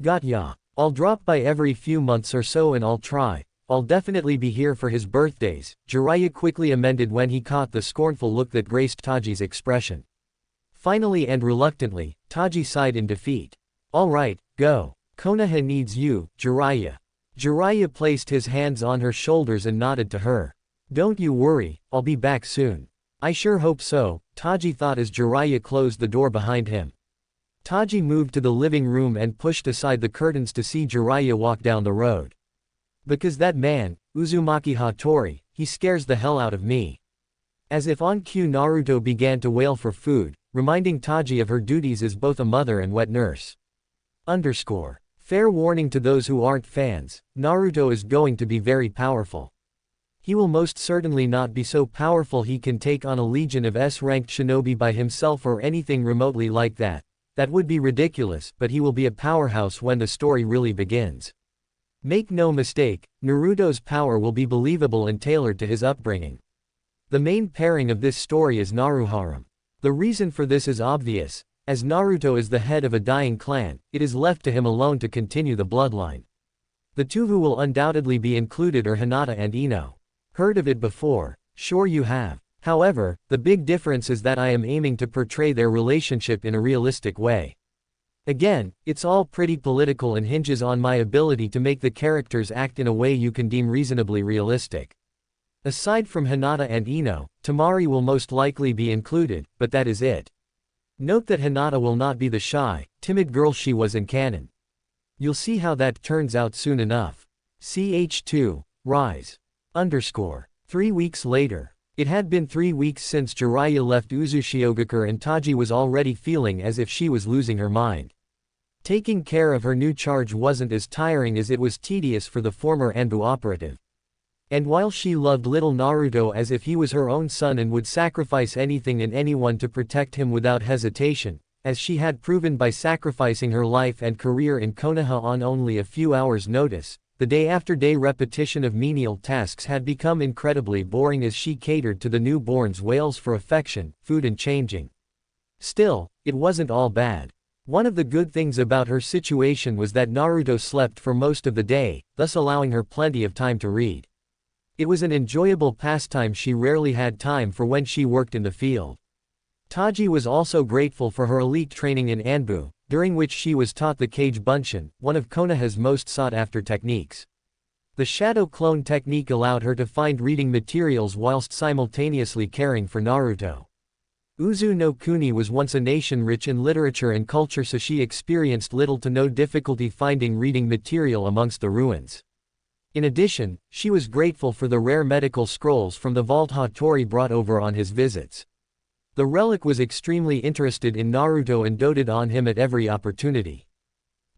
Got ya. I'll drop by every few months or so and I'll try. I'll definitely be here for his birthdays, Jiraiya quickly amended when he caught the scornful look that graced Taji's expression. Finally and reluctantly, Taji sighed in defeat. Alright, go. Konoha needs you, Jiraiya. Jiraiya placed his hands on her shoulders and nodded to her. Don't you worry, I'll be back soon. I sure hope so, Taji thought as Jiraiya closed the door behind him. Taji moved to the living room and pushed aside the curtains to see Jiraiya walk down the road. Because that man, Uzumaki Hattori, he scares the hell out of me. As if on cue, Naruto began to wail for food, reminding Taji of her duties as both a mother and wet nurse. Fair warning to those who aren't fans, Naruto is going to be very powerful. He will most certainly not be so powerful he can take on a legion of S-ranked shinobi by himself or anything remotely like that. That would be ridiculous, but he will be a powerhouse when the story really begins. Make no mistake, Naruto's power will be believable and tailored to his upbringing. The main pairing of this story is Naruto Harem. The reason for this is obvious. As Naruto is the head of a dying clan, it is left to him alone to continue the bloodline. The two who will undoubtedly be included are Hinata and Ino. Heard of it before? Sure you have. However, the big difference is that I am aiming to portray their relationship in a realistic way. Again, it's all pretty political and hinges on my ability to make the characters act in a way you can deem reasonably realistic. Aside from Hinata and Ino, Temari will most likely be included, but that is it. Note that Hinata will not be the shy, timid girl she was in canon. You'll see how that turns out soon enough. Ch2, Rise. 3 weeks later. It had been 3 weeks since Jiraiya left Uzushiogakure and Taji was already feeling as if she was losing her mind. Taking care of her new charge wasn't as tiring as it was tedious for the former Anbu operative. And while she loved little Naruto as if he was her own son and would sacrifice anything and anyone to protect him without hesitation, as she had proven by sacrificing her life and career in Konoha on only a few hours' notice, the day-after-day repetition of menial tasks had become incredibly boring as she catered to the newborn's wails for affection, food and changing. Still, it wasn't all bad. One of the good things about her situation was that Naruto slept for most of the day, thus allowing her plenty of time to read. It was an enjoyable pastime she rarely had time for when she worked in the field. Taji was also grateful for her elite training in Anbu, during which she was taught the Kage Bunshin, one of Konoha's most sought-after techniques. The shadow clone technique allowed her to find reading materials whilst simultaneously caring for Naruto. Uzu no Kuni was once a nation rich in literature and culture, so she experienced little to no difficulty finding reading material amongst the ruins. In addition, she was grateful for the rare medical scrolls from the vault Hattori brought over on his visits. The relic was extremely interested in Naruto and doted on him at every opportunity.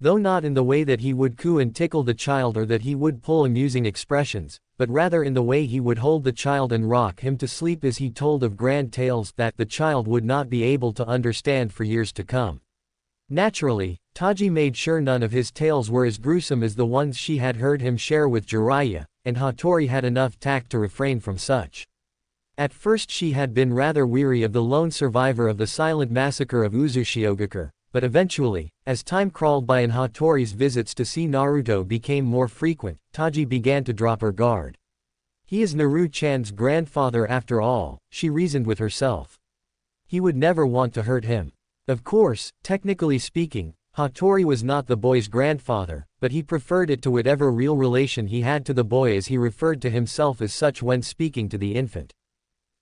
Though not in the way that he would coo and tickle the child or that he would pull amusing expressions, but rather in the way he would hold the child and rock him to sleep as he told of grand tales that the child would not be able to understand for years to come. Naturally, Taji made sure none of his tales were as gruesome as the ones she had heard him share with Jiraiya, and Hattori had enough tact to refrain from such. At first she had been rather weary of the lone survivor of the silent massacre of Uzushiogakure, but eventually, as time crawled by and Hattori's visits to see Naruto became more frequent, Taji began to drop her guard. He is Naru-chan's grandfather after all, she reasoned with herself. He would never want to hurt him. Of course, technically speaking, Hattori was not the boy's grandfather, but he preferred it to whatever real relation he had to the boy, as he referred to himself as such when speaking to the infant.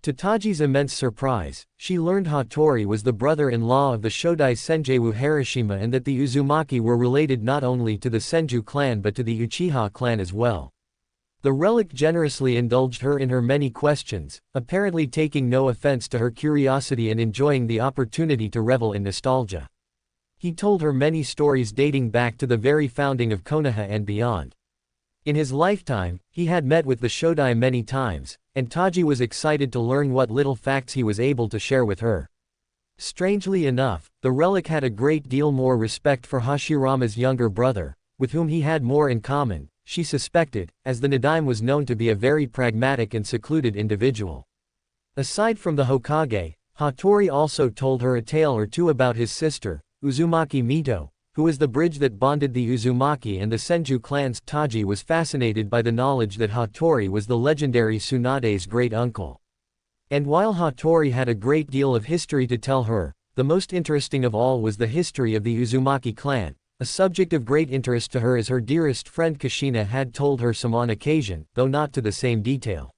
To Taji's immense surprise, she learned Hattori was the brother-in-law of the Shodai Senju Harashima and that the Uzumaki were related not only to the Senju clan but to the Uchiha clan as well. The relic generously indulged her in her many questions, apparently taking no offense to her curiosity and enjoying the opportunity to revel in nostalgia. He told her many stories dating back to the very founding of Konoha and beyond. In his lifetime, he had met with the Shodai many times, and Taji was excited to learn what little facts he was able to share with her. Strangely enough, the relic had a great deal more respect for Hashirama's younger brother, with whom he had more in common, she suspected, as the Nadaime was known to be a very pragmatic and secluded individual. Aside from the Hokage, Hattori also told her a tale or two about his sister, Uzumaki Mito, who was the bridge that bonded the Uzumaki and the Senju clans. Taji was fascinated by the knowledge that Hattori was the legendary Tsunade's great uncle. And while Hattori had a great deal of history to tell her, the most interesting of all was the history of the Uzumaki clan, a subject of great interest to her as her dearest friend Kushina had told her some on occasion, though not to the same detail.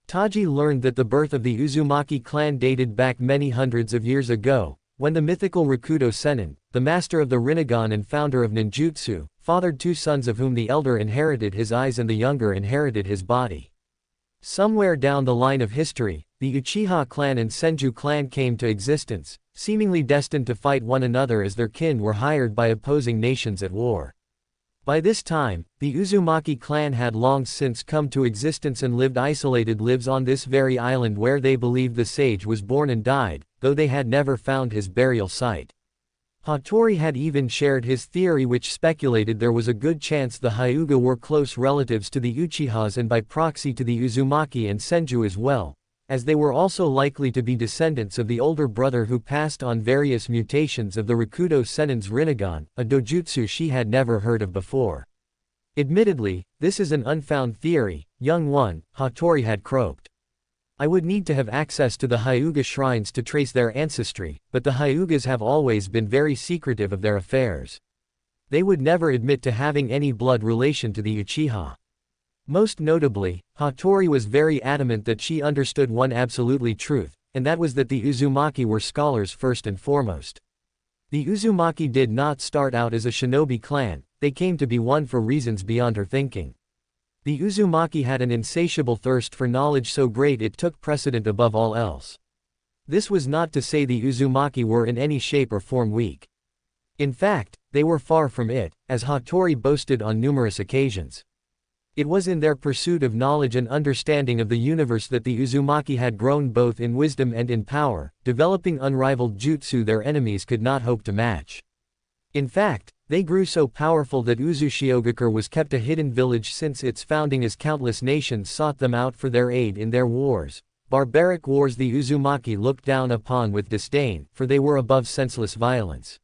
Taji learned that the birth of the Uzumaki clan dated back many hundreds of years ago, when the mythical Rakudo Sennin, the master of the Rinnegan and founder of ninjutsu, fathered two sons of whom the elder inherited his eyes and the younger inherited his body. Somewhere down the line of history, the Uchiha clan and Senju clan came to existence, seemingly destined to fight one another as their kin were hired by opposing nations at war. By this time, the Uzumaki clan had long since come to existence and lived isolated lives on this very island where they believed the sage was born and died, though they had never found his burial site. Hattori had even shared his theory, which speculated there was a good chance the Hyuga were close relatives to the Uchihas and by proxy to the Uzumaki and Senju as well, as they were also likely to be descendants of the older brother who passed on various mutations of the Rakudo Sennin's Rinnegan, a dojutsu she had never heard of before. Admittedly, this is an unfound theory, young one, Hattori had croaked. I would need to have access to the Hyuga shrines to trace their ancestry, but the Hyugas have always been very secretive of their affairs. They would never admit to having any blood relation to the Uchiha. Most notably, Hattori was very adamant that she understood one absolutely truth, and that was that the Uzumaki were scholars first and foremost. The Uzumaki did not start out as a shinobi clan, they came to be one for reasons beyond her thinking. The Uzumaki had an insatiable thirst for knowledge so great it took precedent above all else. This was not to say the Uzumaki were in any shape or form weak. In fact, they were far from it, as Hattori boasted on numerous occasions. It was in their pursuit of knowledge and understanding of the universe that the Uzumaki had grown both in wisdom and in power, developing unrivaled jutsu their enemies could not hope to match. In fact, they grew so powerful that Uzushiogakure was kept a hidden village since its founding, as countless nations sought them out for their aid in their wars. Barbaric wars the Uzumaki looked down upon with disdain, for they were above senseless violence.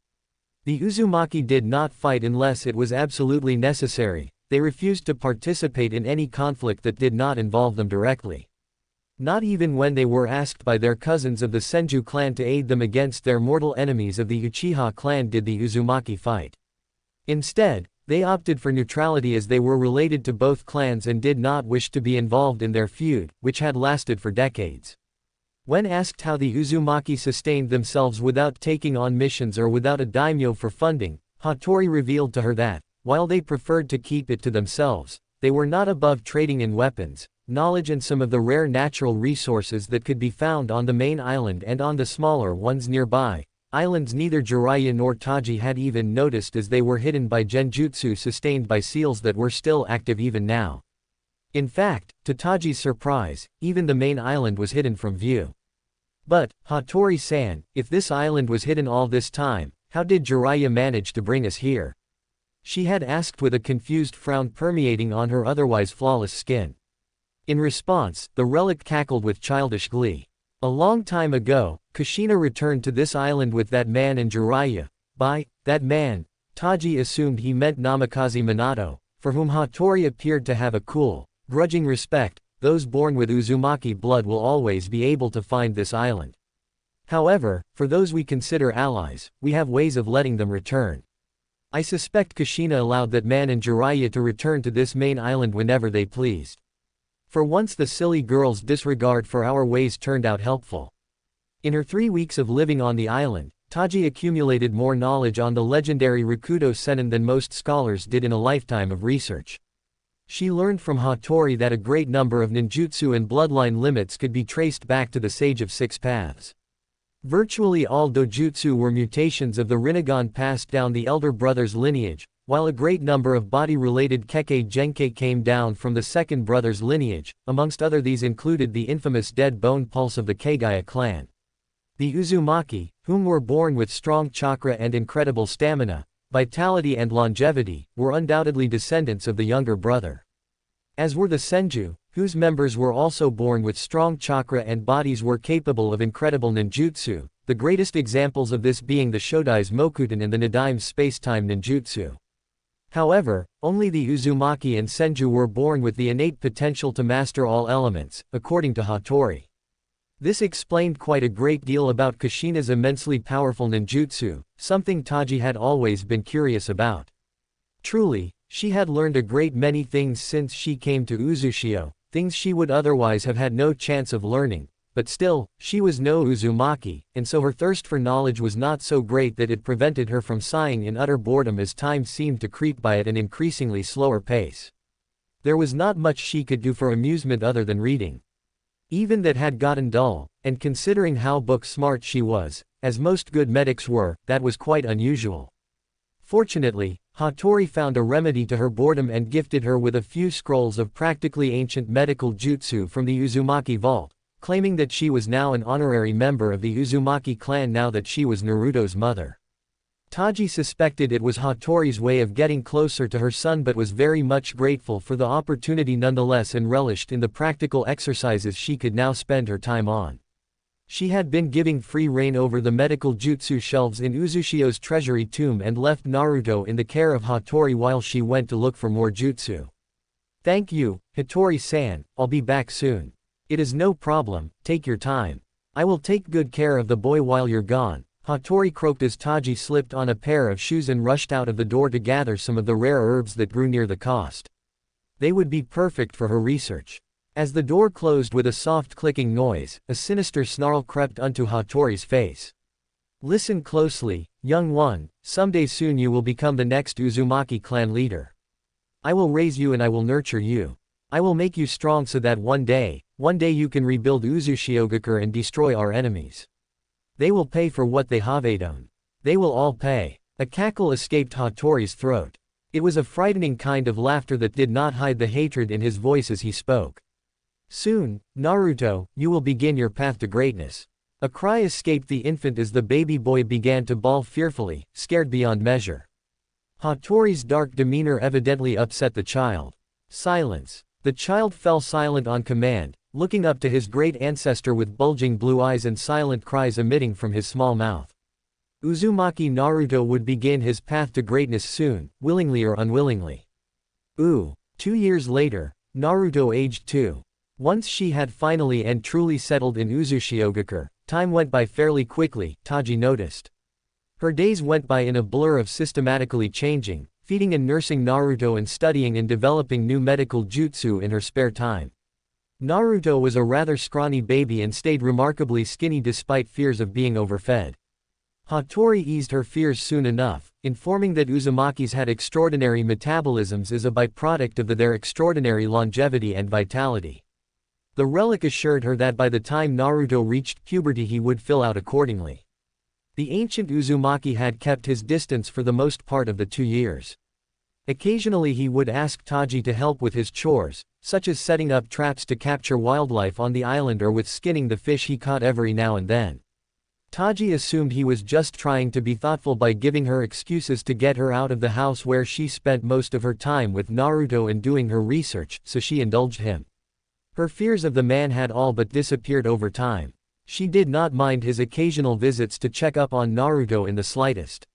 The Uzumaki did not fight unless it was absolutely necessary. They refused to participate in any conflict that did not involve them directly. Not even when they were asked by their cousins of the Senju clan to aid them against their mortal enemies of the Uchiha clan did the Uzumaki fight. Instead, they opted for neutrality as they were related to both clans and did not wish to be involved in their feud, which had lasted for decades. When asked how the Uzumaki sustained themselves without taking on missions or without a daimyo for funding, Hattori revealed to her that, while they preferred to keep it to themselves, they were not above trading in weapons, knowledge and some of the rare natural resources that could be found on the main island and on the smaller ones nearby, islands neither Jiraiya nor Taji had even noticed as they were hidden by genjutsu sustained by seals that were still active even now. In fact, to Taji's surprise, even the main island was hidden from view. But, Hattori-san, if this island was hidden all this time, how did Jiraiya manage to bring us here? She had asked with a confused frown permeating on her otherwise flawless skin. In response, the relic cackled with childish glee. A long time ago, Kushina returned to this island with that man and Jiraiya. By that man, Taji assumed he meant Namikaze Minato, for whom Hattori appeared to have a cool, grudging respect. Those born with Uzumaki blood will always be able to find this island. However, for those we consider allies, we have ways of letting them return. I suspect Kushina allowed that man and Jiraiya to return to this main island whenever they pleased. For once the silly girl's disregard for our ways turned out helpful. In her 3 weeks of living on the island, Taji accumulated more knowledge on the legendary Rakuto Sennin than most scholars did in a lifetime of research. She learned from Hattori that a great number of ninjutsu and bloodline limits could be traced back to the Sage of Six Paths. Virtually all dojutsu were mutations of the Rinnegan passed down the elder brother's lineage, while a great number of body-related Kekkei Genkei came down from the second brother's lineage. Amongst other these included the infamous Dead Bone Pulse of the Keigaya clan. The Uzumaki, whom were born with strong chakra and incredible stamina, vitality and longevity, were undoubtedly descendants of the younger brother. As were the Senju, whose members were also born with strong chakra and bodies were capable of incredible ninjutsu, the greatest examples of this being the Shodai's Mokuton and the Nidaime's space-time ninjutsu. However, only the Uzumaki and Senju were born with the innate potential to master all elements, according to Hattori. This explained quite a great deal about Kushina's immensely powerful ninjutsu, something Taji had always been curious about. Truly, she had learned a great many things since she came to Uzushio, things she would otherwise have had no chance of learning, but still, she was no Uzumaki, and so her thirst for knowledge was not so great that it prevented her from sighing in utter boredom as time seemed to creep by at an increasingly slower pace. There was not much she could do for amusement other than reading. Even that had gotten dull, and considering how book-smart she was, as most good medics were, that was quite unusual. Fortunately, Hattori found a remedy to her boredom and gifted her with a few scrolls of practically ancient medical jutsu from the Uzumaki vault, claiming that she was now an honorary member of the Uzumaki clan now that she was Naruto's mother. Taji suspected it was Hattori's way of getting closer to her son but was very much grateful for the opportunity nonetheless and relished in the practical exercises she could now spend her time on. She had been giving free rein over the medical jutsu shelves in Uzushio's treasury tomb and left Naruto in the care of Hattori while she went to look for more jutsu. "Thank you, Hattori-san, I'll be back soon. It is no problem, take your time. I will take good care of the boy while you're gone," Hattori croaked as Taji slipped on a pair of shoes and rushed out of the door to gather some of the rare herbs that grew near the coast. They would be perfect for her research. As the door closed with a soft clicking noise, a sinister snarl crept onto Hattori's face. "Listen closely, young one, someday soon you will become the next Uzumaki clan leader. I will raise you and I will nurture you. I will make you strong so that one day you can rebuild Uzushiogakure and destroy our enemies. They will pay for what they have done. They will all pay." A cackle escaped Hattori's throat. It was a frightening kind of laughter that did not hide the hatred in his voice as he spoke. "Soon, Naruto, you will begin your path to greatness." A cry escaped the infant as the baby boy began to bawl fearfully, scared beyond measure. Hattori's dark demeanor evidently upset the child. "Silence." The child fell silent on command, looking up to his great ancestor with bulging blue eyes and silent cries emitting from his small mouth. Uzumaki Naruto would begin his path to greatness soon, willingly or unwillingly. 2 years later, Naruto aged 2. Once she had finally and truly settled in Uzushiogakure, time went by fairly quickly, Taji noticed. Her days went by in a blur of systematically changing, feeding and nursing Naruto and studying and developing new medical jutsu in her spare time. Naruto was a rather scrawny baby and stayed remarkably skinny despite fears of being overfed. Hattori eased her fears soon enough, informing that Uzumakis had extraordinary metabolisms as a byproduct of their extraordinary longevity and vitality. The relic assured her that by the time Naruto reached puberty he would fill out accordingly. The ancient Uzumaki had kept his distance for the most part of the 2 years. Occasionally he would ask Taji to help with his chores, such as setting up traps to capture wildlife on the island or with skinning the fish he caught every now and then. Taji assumed he was just trying to be thoughtful by giving her excuses to get her out of the house where she spent most of her time with Naruto and doing her research, so she indulged him. Her fears of the man had all but disappeared over time. She did not mind his occasional visits to check up on Naruto in the slightest.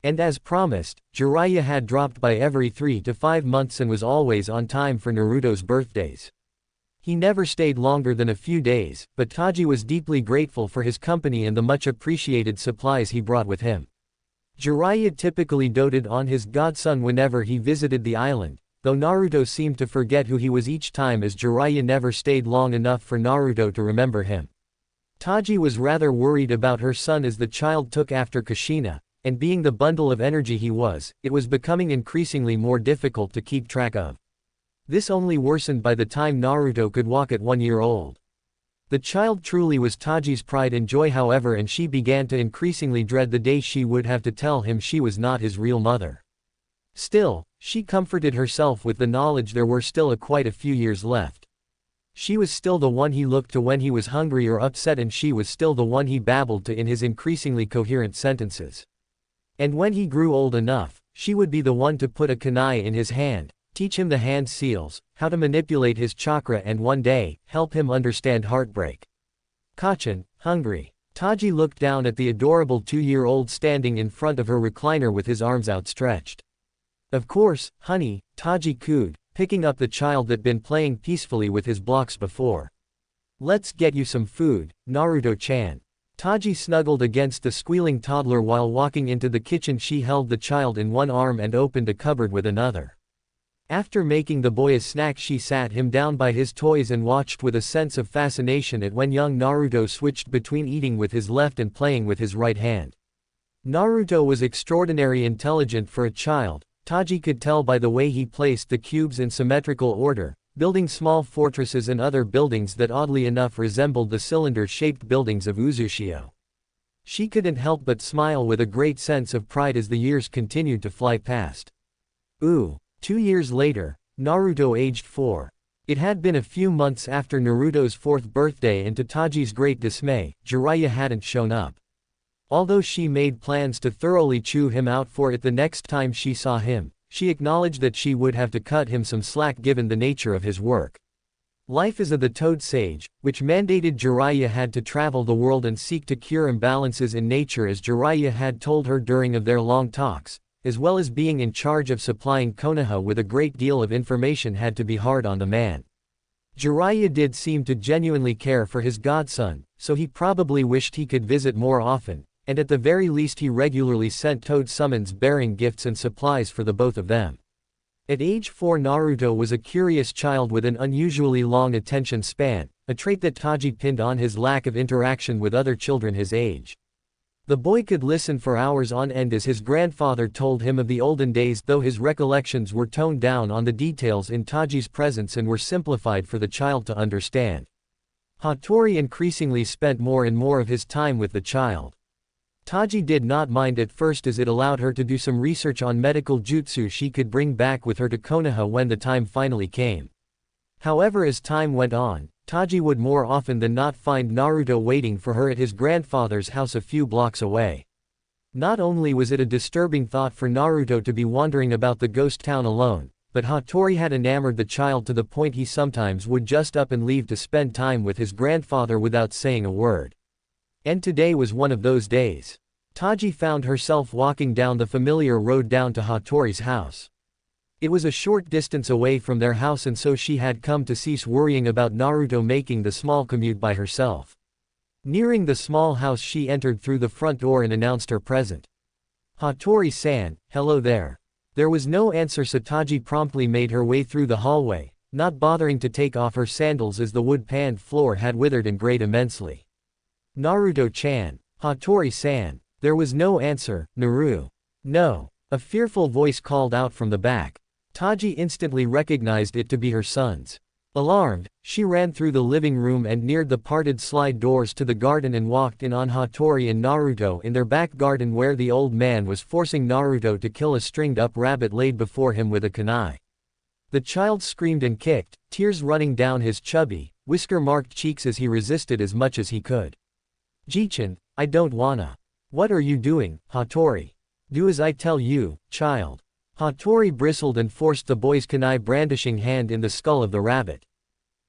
And as promised, Jiraiya had dropped by every 3 to 5 months and was always on time for Naruto's birthdays. He never stayed longer than a few days, but Taji was deeply grateful for his company and the much appreciated supplies he brought with him. Jiraiya typically doted on his godson whenever he visited the island, though Naruto seemed to forget who he was each time as Jiraiya never stayed long enough for Naruto to remember him. Taji was rather worried about her son as the child took after Kushina, and being the bundle of energy he was, it was becoming increasingly more difficult to keep track of. This only worsened by the time Naruto could walk at 1 year old. The child truly was Taji's pride and joy, however, and she began to increasingly dread the day she would have to tell him she was not his real mother. Still, she comforted herself with the knowledge there were still quite a few years left. She was still the one he looked to when he was hungry or upset, and she was still the one he babbled to in his increasingly coherent sentences. And when he grew old enough, she would be the one to put a kunai in his hand, teach him the hand seals, how to manipulate his chakra, and one day, help him understand heartbreak. Kacchan, hungry. Taji looked down at the adorable 2-year-old standing in front of her recliner with his arms outstretched. Of course, honey, Taji cooed, picking up the child that'd been playing peacefully with his blocks before. Let's get you some food, Naruto-chan. Taji snuggled against the squealing toddler while walking into the kitchen. She held the child in one arm and opened a cupboard with another. After making the boy a snack, she sat him down by his toys and watched with a sense of fascination at when young Naruto switched between eating with his left and playing with his right hand. Naruto was extraordinarily intelligent for a child. Taji could tell by the way he placed the cubes in symmetrical order, building small fortresses and other buildings that oddly enough resembled the cylinder-shaped buildings of Uzushio. She couldn't help but smile with a great sense of pride as the years continued to fly past. 2 years later, Naruto aged 4. It had been a few months after Naruto's 4th birthday, and to Taji's great dismay, Jiraiya hadn't shown up. Although she made plans to thoroughly chew him out for it the next time she saw him, she acknowledged that she would have to cut him some slack given the nature of his work. Life as the Toad Sage, which mandated Jiraiya had to travel the world and seek to cure imbalances in nature, as Jiraiya had told her during their long talks, as well as being in charge of supplying Konoha with a great deal of information, had to be hard on the man. Jiraiya did seem to genuinely care for his godson, so he probably wished he could visit more often, and at the very least he regularly sent toad summons bearing gifts and supplies for the both of them. At age 4, Naruto was a curious child with an unusually long attention span, a trait that Taji pinned on his lack of interaction with other children his age. The boy could listen for hours on end as his grandfather told him of the olden days, though his recollections were toned down on the details in Taji's presence and were simplified for the child to understand. Hattori increasingly spent more and more of his time with the child. Taji did not mind at first, as it allowed her to do some research on medical jutsu she could bring back with her to Konoha when the time finally came. However, as time went on, Taji would more often than not find Naruto waiting for her at his grandfather's house a few blocks away. Not only was it a disturbing thought for Naruto to be wandering about the ghost town alone, but Hattori had enamored the child to the point he sometimes would just up and leave to spend time with his grandfather without saying a word. And today was one of those days. Taji found herself walking down the familiar road down to Hattori's house. It was a short distance away from their house, and so she had come to cease worrying about Naruto making the small commute by herself. Nearing the small house, she entered through the front door and announced her present. Hattori-san, hello there. There was no answer, so Taji promptly made her way through the hallway, not bothering to take off her sandals as the wood-paned floor had withered and grayed immensely. Naruto-chan. Hattori-san. There was no answer. Naru. No. A fearful voice called out from the back. Taji instantly recognized it to be her son's. Alarmed, she ran through the living room and neared the parted slide doors to the garden and walked in on Hattori and Naruto in their back garden, where the old man was forcing Naruto to kill a stringed-up rabbit laid before him with a kunai. The child screamed and kicked, tears running down his chubby, whisker-marked cheeks as he resisted as much as he could. Jichin, I don't wanna. What are you doing, Hattori? Do as I tell you, child. Hattori bristled and forced the boy's kunai brandishing hand in the skull of the rabbit.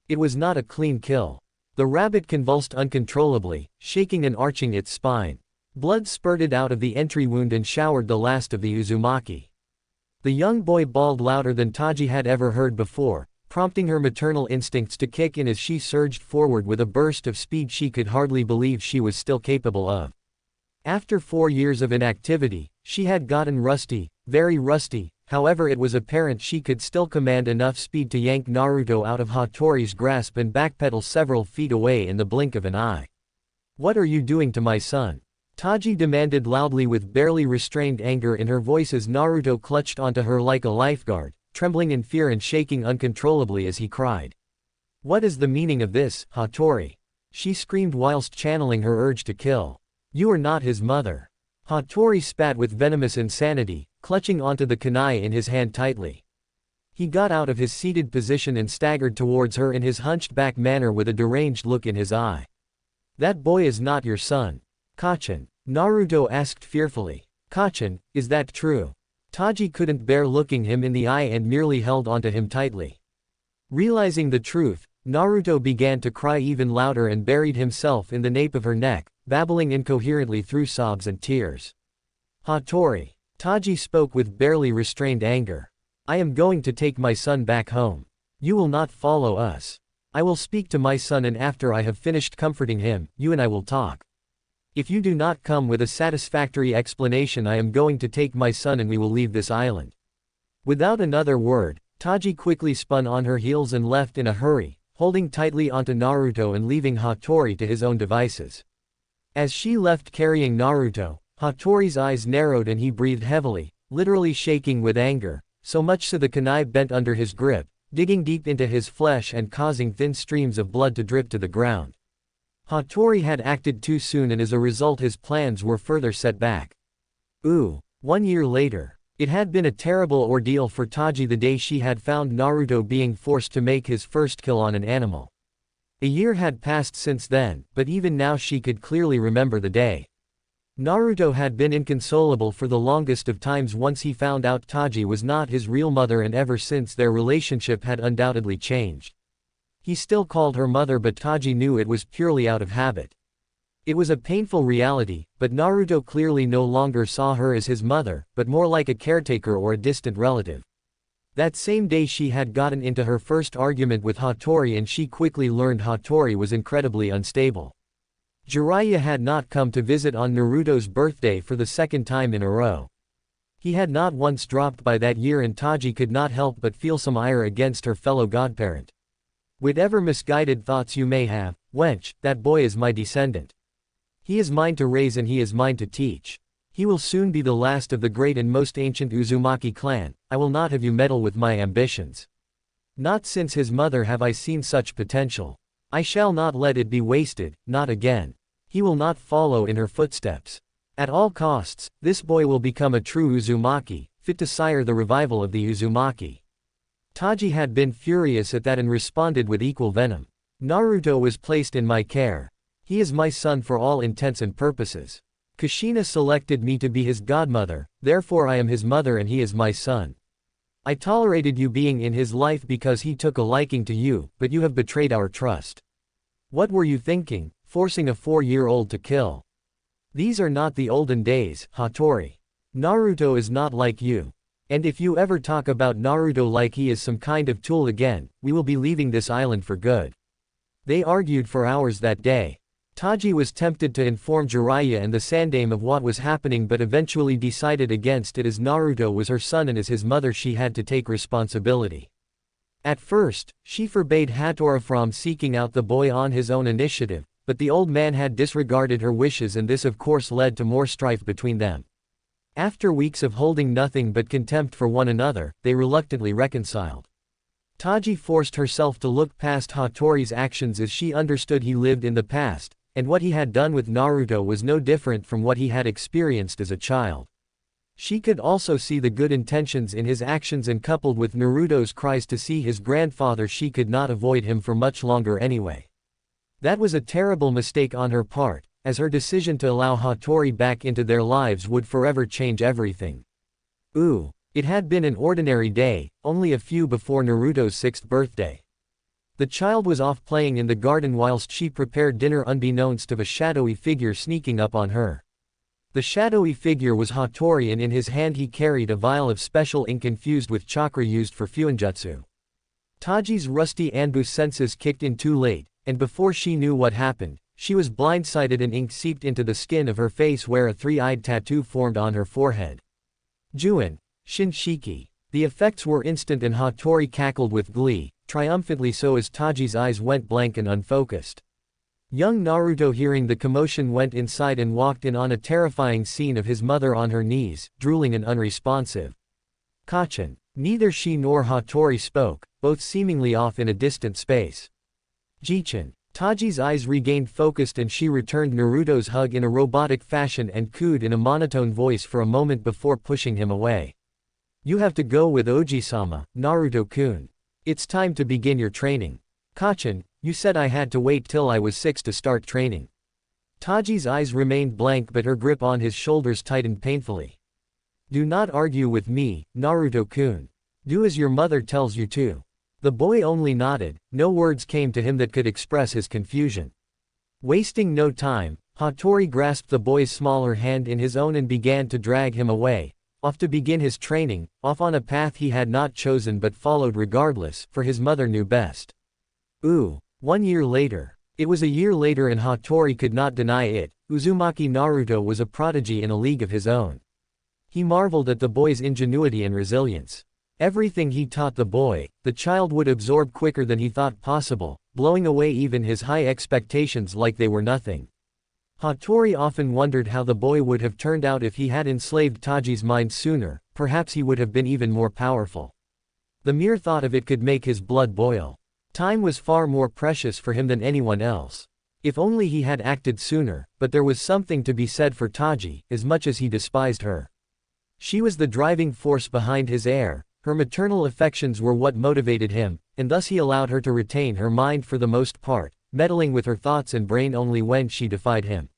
It was not a clean kill. The rabbit convulsed uncontrollably, shaking and arching its spine. Blood spurted out of the entry wound and showered the last of the Uzumaki. The young boy bawled louder than Taji had ever heard before, prompting her maternal instincts to kick in as she surged forward with a burst of speed she could hardly believe she was still capable of. After 4 years of inactivity, She had gotten rusty, very rusty, however it was apparent she could still command enough speed to yank Naruto out of Hattori's grasp and backpedal several feet away in the blink of an eye. "What are you doing to my son?" Taji demanded loudly with barely restrained anger in her voice as Naruto clutched onto her like a lifeguard, trembling in fear and shaking uncontrollably as he cried. "What is the meaning of this, Hattori?" she screamed whilst channeling her urge to kill. "You are not his mother." Hattori spat with venomous insanity, clutching onto the kunai in his hand tightly. He got out of his seated position and staggered towards her in his hunched back manner with a deranged look in his eye. "That boy is not your son. Kachan?" Naruto asked fearfully. "Kachan, is that true?" Taji couldn't bear looking him in the eye and merely held onto him tightly. Realizing the truth, Naruto began to cry even louder and buried himself in the nape of her neck, babbling incoherently through sobs and tears. "Hattori," Taji spoke with barely restrained anger. "I am going to take my son back home. You will not follow us. I will speak to my son and after I have finished comforting him, you and I will talk. If you do not come with a satisfactory explanation, I am going to take my son and we will leave this island." Without another word, Taji quickly spun on her heels and left in a hurry, holding tightly onto Naruto and leaving Hattori to his own devices. As she left carrying Naruto, Hattori's eyes narrowed and he breathed heavily, literally shaking with anger, so much so the kunai bent under his grip, digging deep into his flesh and causing thin streams of blood to drip to the ground. Hattori had acted too soon and as a result his plans were further set back. 1 year later. It had been a terrible ordeal for Taji the day she had found Naruto being forced to make his first kill on an animal. A year had passed since then, but even now she could clearly remember the day. Naruto had been inconsolable for the longest of times once he found out Taji was not his real mother, and ever since their relationship had undoubtedly changed. He still called her mother, but Taji knew it was purely out of habit. It was a painful reality, but Naruto clearly no longer saw her as his mother, but more like a caretaker or a distant relative. That same day she had gotten into her first argument with Hattori and she quickly learned Hattori was incredibly unstable. Jiraiya had not come to visit on Naruto's birthday for the second time in a row. He had not once dropped by that year and Taji could not help but feel some ire against her fellow godparent. "Whatever misguided thoughts you may have, wench, that boy is my descendant. He is mine to raise and he is mine to teach. He will soon be the last of the great and most ancient Uzumaki clan. I will not have you meddle with my ambitions. Not since his mother have I seen such potential. I shall not let it be wasted, not again. He will not follow in her footsteps. At all costs, this boy will become a true Uzumaki, fit to sire the revival of the Uzumaki." Taji had been furious at that and responded with equal venom. "Naruto was placed in my care. He is my son for all intents and purposes. Kushina selected me to be his godmother, therefore I am his mother and he is my son. I tolerated you being in his life because he took a liking to you, but you have betrayed our trust. What were you thinking, forcing a 4-year-old to kill? These are not the olden days, Hattori. Naruto is not like you. And if you ever talk about Naruto like he is some kind of tool again, we will be leaving this island for good." They argued for hours that day. Taji was tempted to inform Jiraiya and the Sandaime of what was happening but eventually decided against it as Naruto was her son and as his mother she had to take responsibility. At first, she forbade Hattori from seeking out the boy on his own initiative, but the old man had disregarded her wishes and this of course led to more strife between them. After weeks of holding nothing but contempt for one another, they reluctantly reconciled. Taji forced herself to look past Hattori's actions as she understood he lived in the past, and what he had done with Naruto was no different from what he had experienced as a child. She could also see the good intentions in his actions, and coupled with Naruto's cries to see his grandfather, she could not avoid him for much longer anyway. That was a terrible mistake on her part, as her decision to allow Hattori back into their lives would forever change everything. It had been an ordinary day, only a few before Naruto's 6th birthday. The child was off playing in the garden whilst she prepared dinner unbeknownst of a shadowy figure sneaking up on her. The shadowy figure was Hattori and in his hand he carried a vial of special ink infused with chakra used for fuinjutsu. Taji's rusty Anbu senses kicked in too late, and before she knew what happened, She was blindsided and ink seeped into the skin of her face where a three-eyed tattoo formed on her forehead. Juin. Shinshiki. The effects were instant and Hattori cackled with glee, triumphantly so as Taji's eyes went blank and unfocused. Young Naruto hearing the commotion went inside and walked in on a terrifying scene of his mother on her knees, drooling and unresponsive. Kacchan. Neither she nor Hattori spoke, both seemingly off in a distant space. Jichan. Taji's eyes regained focus and she returned Naruto's hug in a robotic fashion and cooed in a monotone voice for a moment before pushing him away. You have to go with Oji-sama, Naruto-kun. It's time to begin your training. Kacchan, you said I had to wait till I was 6 to start training. Taji's eyes remained blank but her grip on his shoulders tightened painfully. Do not argue with me, Naruto-kun. Do as your mother tells you to. The boy only nodded, no words came to him that could express his confusion. Wasting no time, Hattori grasped the boy's smaller hand in his own and began to drag him away, off to begin his training, off on a path he had not chosen but followed regardless, for his mother knew best. 1 year later. It was a year later and Hattori could not deny it, Uzumaki Naruto was a prodigy in a league of his own. He marveled at the boy's ingenuity and resilience. Everything he taught the boy, the child would absorb quicker than he thought possible, blowing away even his high expectations like they were nothing. Hattori often wondered how the boy would have turned out if he had enslaved Taji's mind sooner, perhaps he would have been even more powerful. The mere thought of it could make his blood boil. Time was far more precious for him than anyone else. If only he had acted sooner, but there was something to be said for Taji, as much as he despised her. She was the driving force behind his heir. Her maternal affections were what motivated him, and thus he allowed her to retain her mind for the most part, meddling with her thoughts and brain only when she defied him.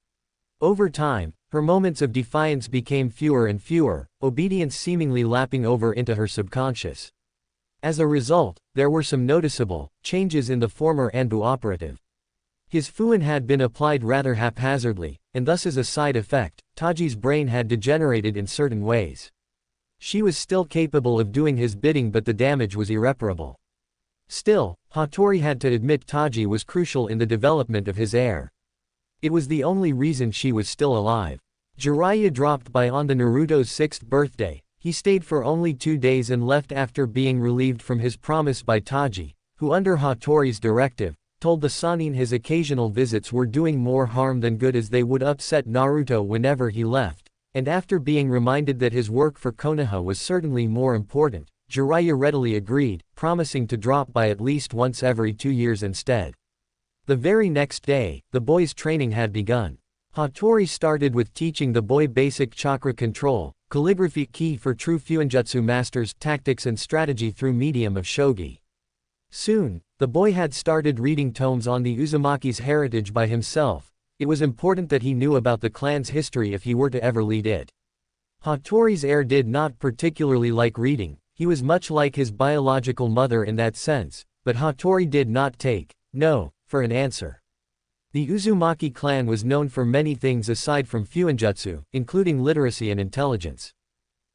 Over time, her moments of defiance became fewer and fewer, obedience seemingly lapping over into her subconscious. As a result, there were some noticeable changes in the former Anbu operative. His fuin had been applied rather haphazardly, and thus as a side effect, Taji's brain had degenerated in certain ways. She was still capable of doing his bidding but the damage was irreparable. Still, Hattori had to admit Taji was crucial in the development of his heir. It was the only reason she was still alive. Jiraiya dropped by on the Naruto's 6th birthday. He stayed for only 2 days and left after being relieved from his promise by Taji, who under Hattori's directive, told the Sannin his occasional visits were doing more harm than good as they would upset Naruto whenever he left. And after being reminded that his work for Konoha was certainly more important, Jiraiya readily agreed, promising to drop by at least once every 2 years instead. The very next day, the boy's training had begun. Hattori started with teaching the boy basic chakra control, calligraphy key for true fuinjutsu masters, tactics and strategy through medium of shogi. Soon, the boy had started reading tomes on the Uzumaki's heritage by himself. It was important that he knew about the clan's history if he were to ever lead it. Hattori's heir did not particularly like reading, he was much like his biological mother in that sense, but Hattori did not take no for an answer. The Uzumaki clan was known for many things aside from fuinjutsu, including literacy and intelligence.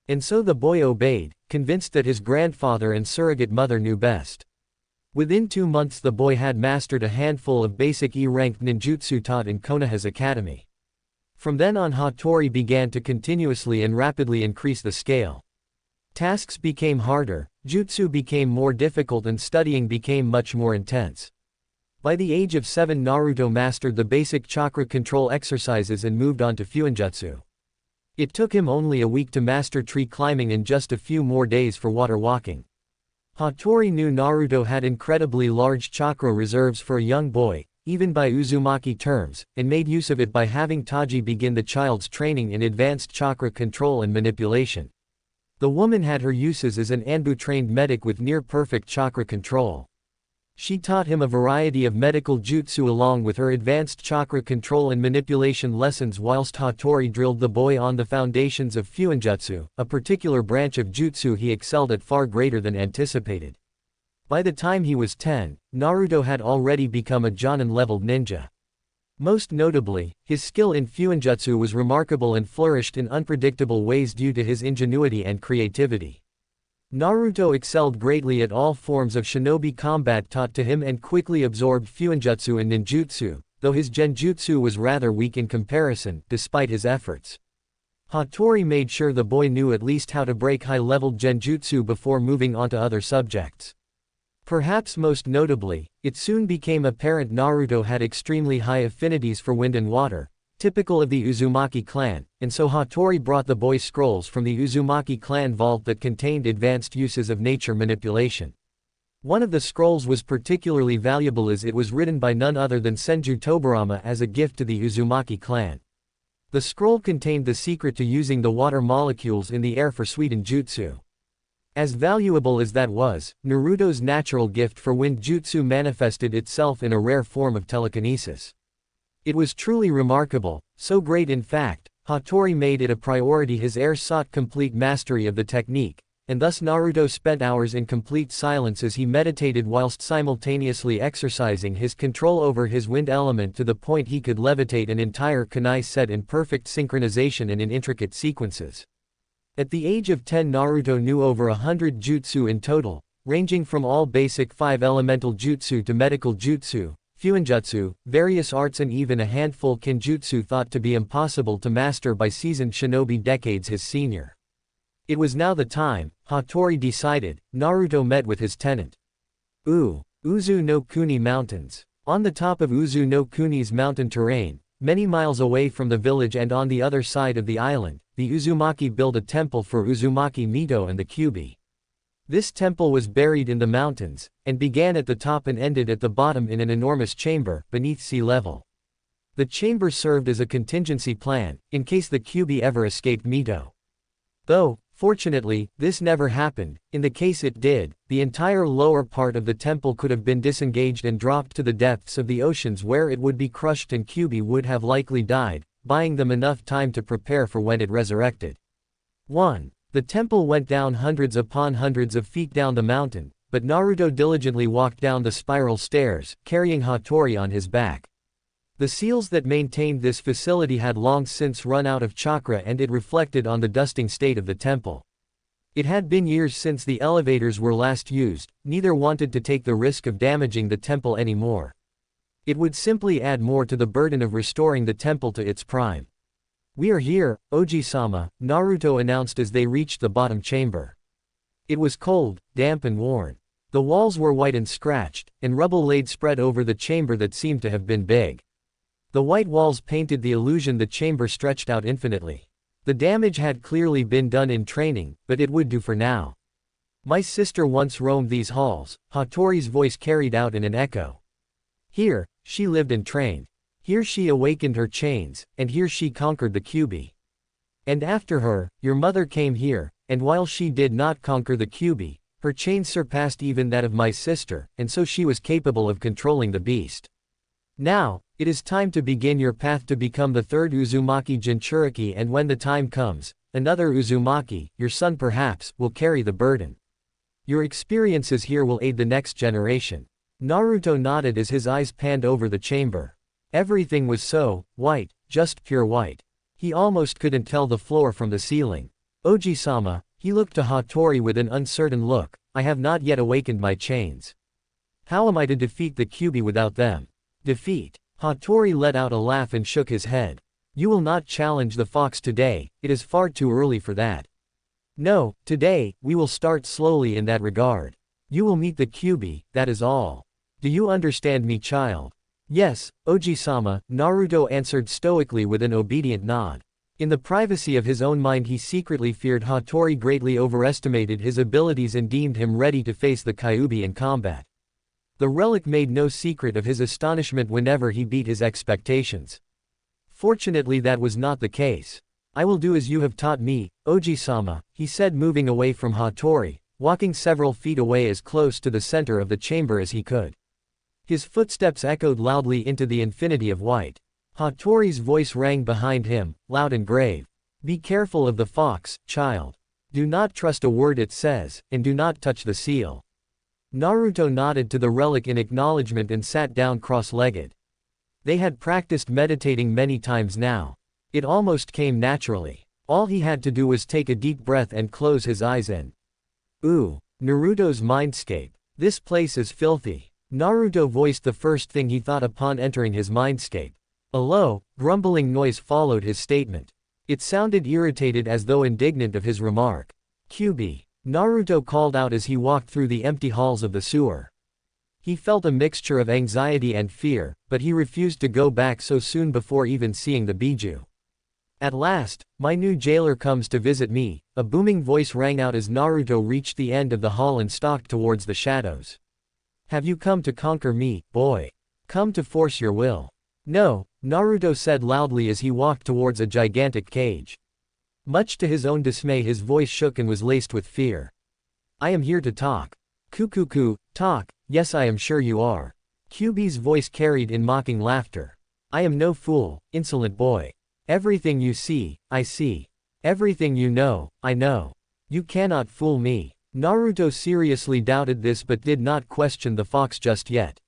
And so the boy obeyed, convinced that his grandfather and surrogate mother knew best. Within 2 months the boy had mastered a handful of basic E-ranked ninjutsu taught in Konoha's academy. From then on Hattori began to continuously and rapidly increase the scale. Tasks became harder, jutsu became more difficult and studying became much more intense. By the age of 7 Naruto mastered the basic chakra control exercises and moved on to fuinjutsu. It took him only a week to master tree climbing and just a few more days for water walking. Hattori knew Naruto had incredibly large chakra reserves for a young boy, even by Uzumaki terms, and made use of it by having Taji begin the child's training in advanced chakra control and manipulation. The woman had her uses as an Anbu-trained medic with near-perfect chakra control. She taught him a variety of medical jutsu along with her advanced chakra control and manipulation lessons whilst Hattori drilled the boy on the foundations of fuinjutsu, a particular branch of jutsu he excelled at far greater than anticipated. By the time he was 10, Naruto had already become a Jonin-leveled ninja. Most notably, his skill in fuinjutsu was remarkable and flourished in unpredictable ways due to his ingenuity and creativity. Naruto excelled greatly at all forms of shinobi combat taught to him and quickly absorbed fuinjutsu and ninjutsu, though his genjutsu was rather weak in comparison, despite his efforts. Hattori made sure the boy knew at least how to break high-leveled genjutsu before moving on to other subjects. Perhaps most notably, it soon became apparent Naruto had extremely high affinities for wind and water, typical of the Uzumaki clan, and so Hattori brought the boy scrolls from the Uzumaki clan vault that contained advanced uses of nature manipulation. One of the scrolls was particularly valuable as it was written by none other than Senju Tobirama as a gift to the Uzumaki clan. The scroll contained the secret to using the water molecules in the air for sweetened jutsu. As valuable as that was, Naruto's natural gift for wind jutsu manifested itself in a rare form of telekinesis. It was truly remarkable, so great in fact, Hattori made it a priority his heir sought complete mastery of the technique, and thus Naruto spent hours in complete silence as he meditated whilst simultaneously exercising his control over his wind element to the point he could levitate an entire kunai set in perfect synchronization and in intricate sequences. At the age of 10 Naruto knew over 100 jutsu in total, ranging from all basic 5 elemental jutsu to medical jutsu, fuinjutsu, various arts and even a handful kinjutsu thought to be impossible to master by seasoned shinobi decades his senior. It was now the time, Hattori decided. Naruto met with his tenant. Uzu no Kuni Mountains. On the top of Uzu no Kuni's mountain terrain, many miles away from the village and on the other side of the island, the Uzumaki built a temple for Uzumaki Mito and the Kyuubi. This temple was buried in the mountains, and began at the top and ended at the bottom in an enormous chamber, beneath sea level. The chamber served as a contingency plan, in case the Kyuubi ever escaped Mito. Though, fortunately, this never happened. In the case it did, the entire lower part of the temple could have been disengaged and dropped to the depths of the oceans where it would be crushed and Kyuubi would have likely died, buying them enough time to prepare for when it resurrected. 1. The temple went down hundreds upon hundreds of feet down the mountain, but Naruto diligently walked down the spiral stairs, carrying Hattori on his back. The seals that maintained this facility had long since run out of chakra and it reflected on the dusting state of the temple. It had been years since the elevators were last used, neither wanted to take the risk of damaging the temple anymore. It would simply add more to the burden of restoring the temple to its prime. "We are here, Oji-sama," Naruto announced as they reached the bottom chamber. It was cold, damp and worn. The walls were white and scratched, and rubble laid spread over the chamber that seemed to have been big. The white walls painted the illusion the chamber stretched out infinitely. The damage had clearly been done in training, but it would do for now. "My sister once roamed these halls," Hattori's voice carried out in an echo. "Here, she lived and trained. Here she awakened her chains, and here she conquered the Kyuubi. And after her, your mother came here, and while she did not conquer the Kyuubi, her chains surpassed even that of my sister, and so she was capable of controlling the beast. Now, it is time to begin your path to become the third Uzumaki Jinchuriki, and when the time comes, another Uzumaki, your son perhaps, will carry the burden. Your experiences here will aid the next generation." Naruto nodded as his eyes panned over the chamber. Everything was so white, just pure white. He almost couldn't tell the floor from the ceiling. "Oji-sama," he looked to Hattori with an uncertain look, "I have not yet awakened my chains. How am I to defeat the Kyuubi without them?" "Defeat?" Hattori let out a laugh and shook his head. "You will not challenge the fox today, it is far too early for that. No, today, we will start slowly in that regard. You will meet the Kyuubi, that is all. Do you understand me, child?" "Yes, Oji-sama," Naruto answered stoically with an obedient nod. In the privacy of his own mind he secretly feared Hattori greatly overestimated his abilities and deemed him ready to face the Kyuubi in combat. The relic made no secret of his astonishment whenever he beat his expectations. Fortunately that was not the case. "I will do as you have taught me, Oji-sama," he said, moving away from Hattori, walking several feet away as close to the center of the chamber as he could. His footsteps echoed loudly into the infinity of white. Hattori's voice rang behind him, loud and grave. "Be careful of the fox, child. Do not trust a word it says, and do not touch the seal." Naruto nodded to the relic in acknowledgement and sat down cross-legged. They had practiced meditating many times now. It almost came naturally. All he had to do was take a deep breath and close his eyes and... Naruto's mindscape. This place is filthy. Naruto voiced the first thing he thought upon entering his mindscape. A low, grumbling noise followed his statement. It sounded irritated as though indignant of his remark. "Kyuubi," Naruto called out as he walked through the empty halls of the sewer. He felt a mixture of anxiety and fear, but he refused to go back so soon before even seeing the Biju. "At last, my new jailer comes to visit me," a booming voice rang out as Naruto reached the end of the hall and stalked towards the shadows. "Have you come to conquer me, boy? Come to force your will?" "No," Naruto said loudly as he walked towards a gigantic cage. Much to his own dismay, his voice shook and was laced with fear. "I am here to talk." "Kukuku, talk, yes I am sure you are." Kyuubi's voice carried in mocking laughter. "I am no fool, insolent boy. Everything you see, I see. Everything you know, I know. You cannot fool me." Naruto seriously doubted this but did not question the fox just yet.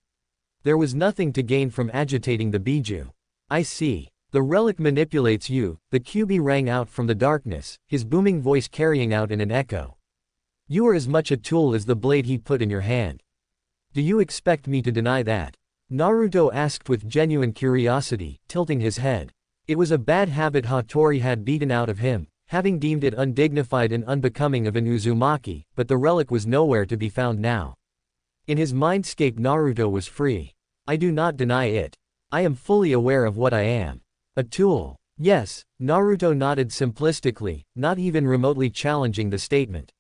There was nothing to gain from agitating the Biju. "I see. The relic manipulates you," the Kyuubi rang out from the darkness, his booming voice carrying out in an echo. "You are as much a tool as the blade he put in your hand. Do you expect me to deny that?" Naruto asked with genuine curiosity, tilting his head. It was a bad habit Hattori had beaten out of him, having deemed it undignified and unbecoming of an Uzumaki, but the relic was nowhere to be found now. In his mindscape Naruto was free. "I do not deny it. I am fully aware of what I am. A tool." "Yes," Naruto nodded simplistically, not even remotely challenging the statement.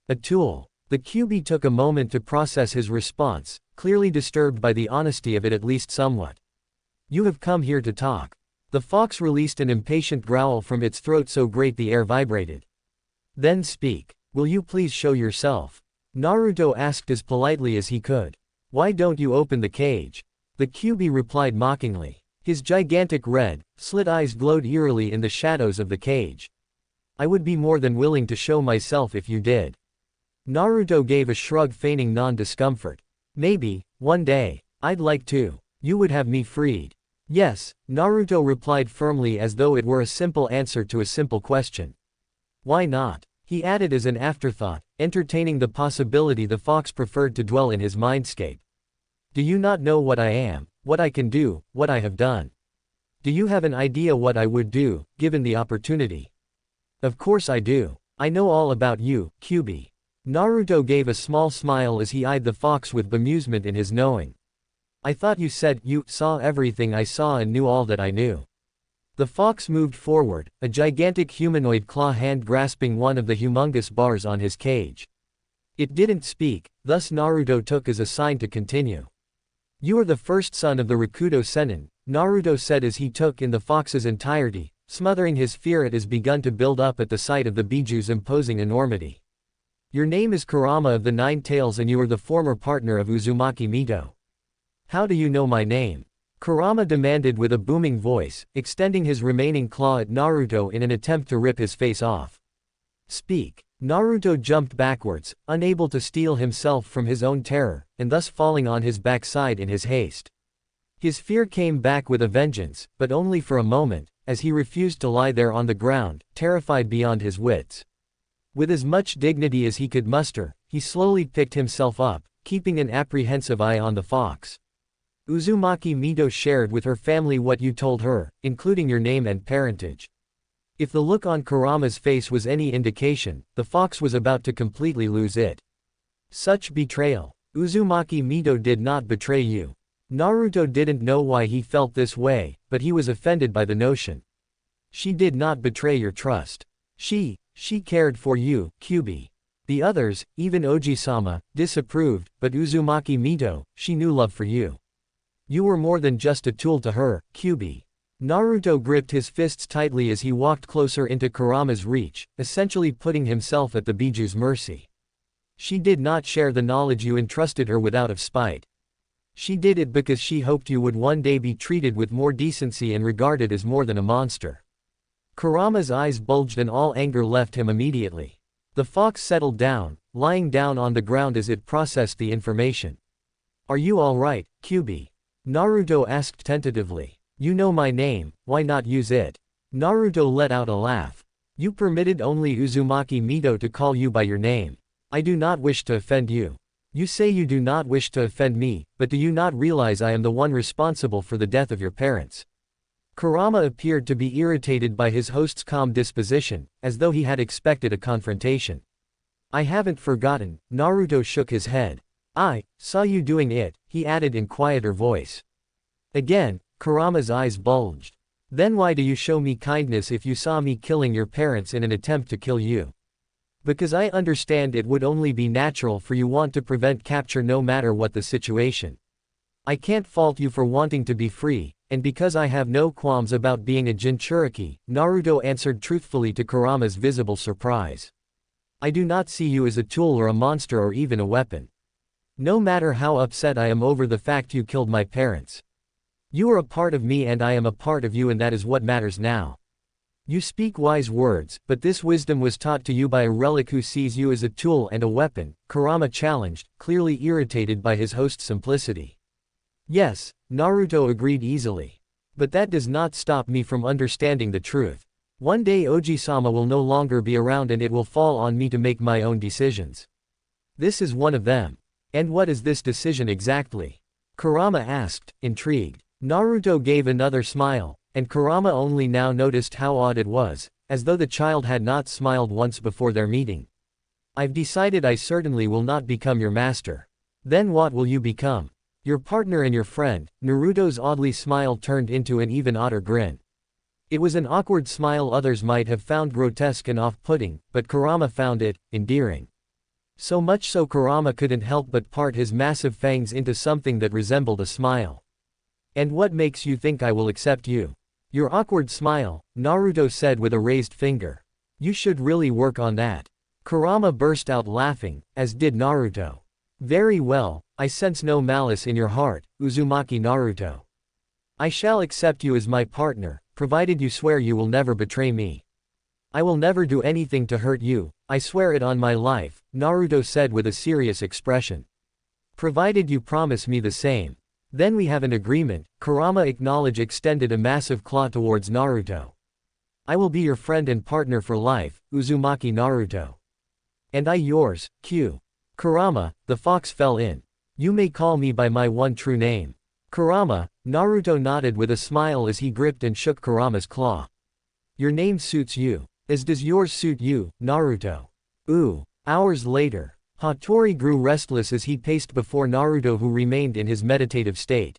"A tool." The Kyuubi took a moment to process his response, clearly disturbed by the honesty of it at least somewhat. "You have come here to talk." The fox released an impatient growl from its throat so great the air vibrated. "Then speak. Will you please show yourself?" Naruto asked as politely as he could. "Why don't you open the cage?" The Kyuubi replied mockingly. His gigantic red, slit eyes glowed eerily in the shadows of the cage. "I would be more than willing to show myself if you did." Naruto gave a shrug feigning non-discomfort. "Maybe, one day. I'd like to. You would have me freed." "Yes," Naruto replied firmly as though it were a simple answer to a simple question. "Why not?" he added as an afterthought, entertaining the possibility the fox preferred to dwell in his mindscape. "Do you not know what I am, what I can do, what I have done? Do you have an idea what I would do, given the opportunity?" "Of course I do. I know all about you, Kyuubi." Naruto gave a small smile as he eyed the fox with bemusement in his knowing. "I thought you said you saw everything I saw and knew all that I knew." The fox moved forward, a gigantic humanoid claw hand grasping one of the humongous bars on his cage. It didn't speak, thus Naruto took as a sign to continue. "You are the first son of the Rakudo Sennin," Naruto said as he took in the fox's entirety, smothering his fear it has begun to build up at the sight of the Biju's imposing enormity. "Your name is Kurama of the Nine Tails and you are the former partner of Uzumaki Mito." "How do you know my name?" Kurama demanded with a booming voice, extending his remaining claw at Naruto in an attempt to rip his face off. "Speak." Naruto jumped backwards, unable to steel himself from his own terror, and thus falling on his backside in his haste. His fear came back with a vengeance, but only for a moment, as he refused to lie there on the ground, terrified beyond his wits. With as much dignity as he could muster, he slowly picked himself up, keeping an apprehensive eye on the fox. "Uzumaki Mito shared with her family what you told her, including your name and parentage." If the look on Kurama's face was any indication, the fox was about to completely lose it. "Such betrayal. Uzumaki Mito did not betray you." Naruto didn't know why he felt this way, but he was offended by the notion. "She did not betray your trust. She cared for you, Kyuubi. The others, even Oji-sama, disapproved, but Uzumaki Mito, she knew love for you. You were more than just a tool to her, Kyuubi." Naruto gripped his fists tightly as he walked closer into Kurama's reach, essentially putting himself at the Biju's mercy. "She did not share the knowledge you entrusted her with out of spite. She did it because she hoped you would one day be treated with more decency and regarded as more than a monster." Kurama's eyes bulged and all anger left him immediately. The fox settled down, lying down on the ground as it processed the information. "Are you all right, Kyuubi?" Naruto asked tentatively. "You know my name, why not use it?" Naruto let out a laugh. "You permitted only Uzumaki Mito to call you by your name. I do not wish to offend you. You say you do not wish to offend me, but do you not realize I am the one responsible for the death of your parents? Kurama appeared to be irritated by his host's calm disposition, as though he had expected a confrontation. I haven't forgotten, Naruto shook his head. I saw you doing it, he added in quieter voice. Again, Kurama's eyes bulged. Then why do you show me kindness if you saw me killing your parents in an attempt to kill you? Because I understand it would only be natural for you want to prevent capture no matter what the situation. I can't fault you for wanting to be free, and because I have no qualms about being a Jinchuriki, Naruto answered truthfully to Kurama's visible surprise. I do not see you as a tool or a monster or even a weapon. No matter how upset I am over the fact you killed my parents. You are a part of me and I am a part of you, and that is what matters now. You speak wise words, but this wisdom was taught to you by a relic who sees you as a tool and a weapon, Kurama challenged, clearly irritated by his host's simplicity. Yes, Naruto agreed easily. But that does not stop me from understanding the truth. One day Oji-sama will no longer be around and it will fall on me to make my own decisions. This is one of them. And what is this decision exactly? Kurama asked, intrigued. Naruto gave another smile, and Kurama only now noticed how odd it was, as though the child had not smiled once before their meeting. I've decided I certainly will not become your master. Then what will you become? Your partner and your friend. Naruto's oddly smile turned into an even odder grin. It was an awkward smile others might have found grotesque and off-putting, but Kurama found it endearing. So much so Kurama couldn't help but part his massive fangs into something that resembled a smile. And what makes you think I will accept you? Your awkward smile, Naruto said with a raised finger. You should really work on that. Kurama burst out laughing, as did Naruto. Very well, I sense no malice in your heart, Uzumaki Naruto. I shall accept you as my partner, provided you swear you will never betray me. I will never do anything to hurt you, I swear it on my life, Naruto said with a serious expression. Provided you promise me the same. Then we have an agreement, Kurama extended a massive claw towards Naruto. I will be your friend and partner for life, Uzumaki Naruto. And I yours, Q. Kurama, the fox fell in. You may call me by my one true name. Kurama, Naruto nodded with a smile as he gripped and shook Kurama's claw. Your name suits you. As does yours suit you, Naruto. Hours later. Hattori grew restless as he paced before Naruto, who remained in his meditative state.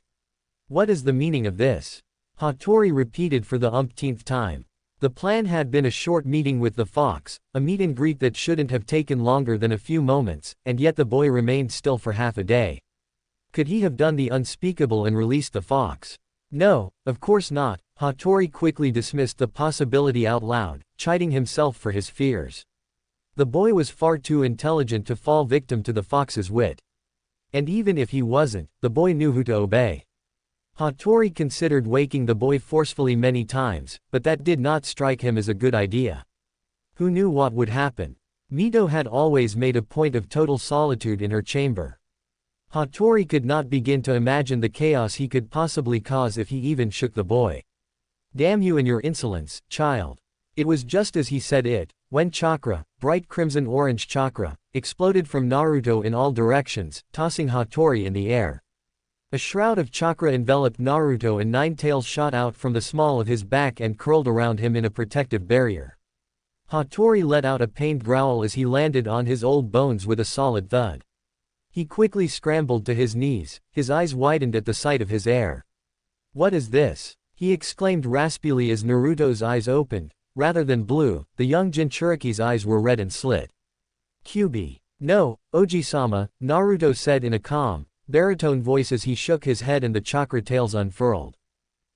What is the meaning of this? Hattori repeated for the umpteenth time. The plan had been a short meeting with the fox, a meet and greet that shouldn't have taken longer than a few moments, and yet the boy remained still for half a day. Could he have done the unspeakable and released the fox? No, of course not. Hattori quickly dismissed the possibility out loud, chiding himself for his fears. The boy was far too intelligent to fall victim to the fox's wit. And even if he wasn't, the boy knew who to obey. Hattori considered waking the boy forcefully many times, but that did not strike him as a good idea. Who knew what would happen? Mito had always made a point of total solitude in her chamber. Hattori could not begin to imagine the chaos he could possibly cause if he even shook the boy. Damn you and your insolence, child. It was just as he said it, when chakra, bright crimson-orange chakra, exploded from Naruto in all directions, tossing Hattori in the air. A shroud of chakra enveloped Naruto and 9 tails shot out from the small of his back and curled around him in a protective barrier. Hattori let out a pained growl as he landed on his old bones with a solid thud. He quickly scrambled to his knees, his eyes widened at the sight of his heir. What is this? He exclaimed raspily as Naruto's eyes opened. Rather than blue, the young Jinchuriki's eyes were red and slit. QB. No, Oji-sama, Naruto said in a calm, baritone voice as he shook his head and the chakra tails unfurled.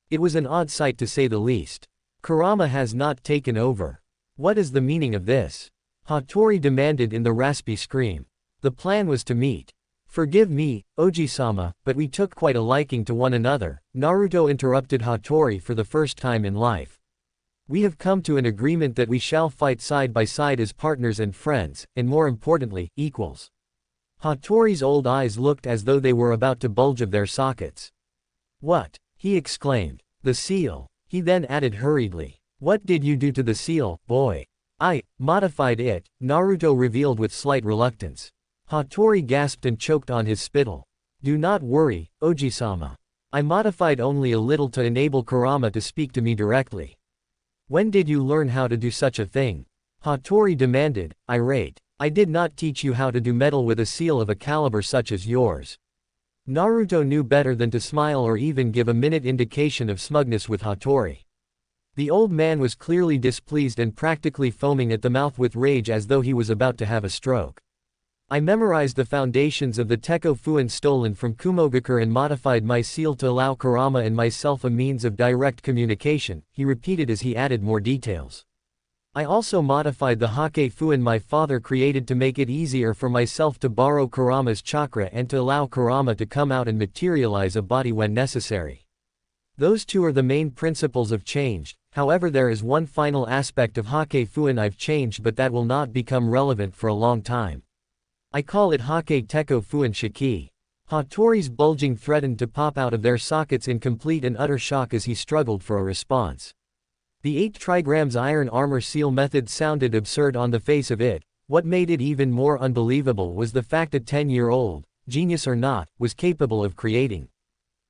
It was an odd sight to say the least. Kurama has not taken over. What is the meaning of this? Hattori demanded in the raspy scream. The plan was to meet. Forgive me, Oji-sama, but we took quite a liking to one another, Naruto interrupted Hattori for the first time in life. We have come to an agreement that we shall fight side by side as partners and friends, and more importantly, equals. Hattori's old eyes looked as though they were about to bulge of their sockets. What? He exclaimed. The seal. He then added hurriedly. What did you do to the seal, boy? I modified it, Naruto revealed with slight reluctance. Hattori gasped and choked on his spittle. Do not worry, Oji-sama. I modified only a little to enable Kurama to speak to me directly. When did you learn how to do such a thing? Hattori demanded, irate. I did not teach you how to do metal with a seal of a caliber such as yours. Naruto knew better than to smile or even give a minute indication of smugness with Hattori. The old man was clearly displeased and practically foaming at the mouth with rage as though he was about to have a stroke. I memorized the foundations of the Tekko Fuin stolen from Kumogakure and modified my seal to allow Kurama and myself a means of direct communication, he repeated as he added more details. I also modified the Hake Fuin my father created to make it easier for myself to borrow Kurama's chakra and to allow Kurama to come out and materialize a body when necessary. Those two are the main principles of change, however there is one final aspect of Hake Fuin I've changed but that will not become relevant for a long time. I call it Hake Tekko Fuin Shiki. Hattori's bulging threatened to pop out of their sockets in complete and utter shock as he struggled for a response. The 8 trigrams iron armor seal method sounded absurd on the face of it. What made it even more unbelievable was the fact a 10-year-old, genius or not, was capable of creating.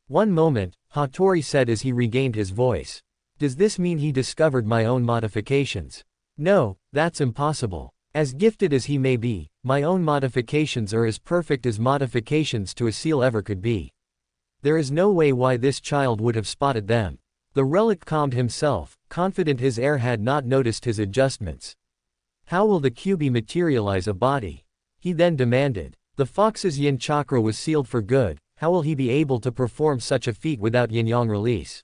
One moment, Hattori said as he regained his voice. Does this mean he discovered my own modifications? No, that's impossible. As gifted as he may be, my own modifications are as perfect as modifications to a seal ever could be. There is no way why this child would have spotted them. The relic calmed himself, confident his heir had not noticed his adjustments. How will the Kyuubi materialize a body? He then demanded. The fox's yin chakra was sealed for good, how will he be able to perform such a feat without yin-yang release?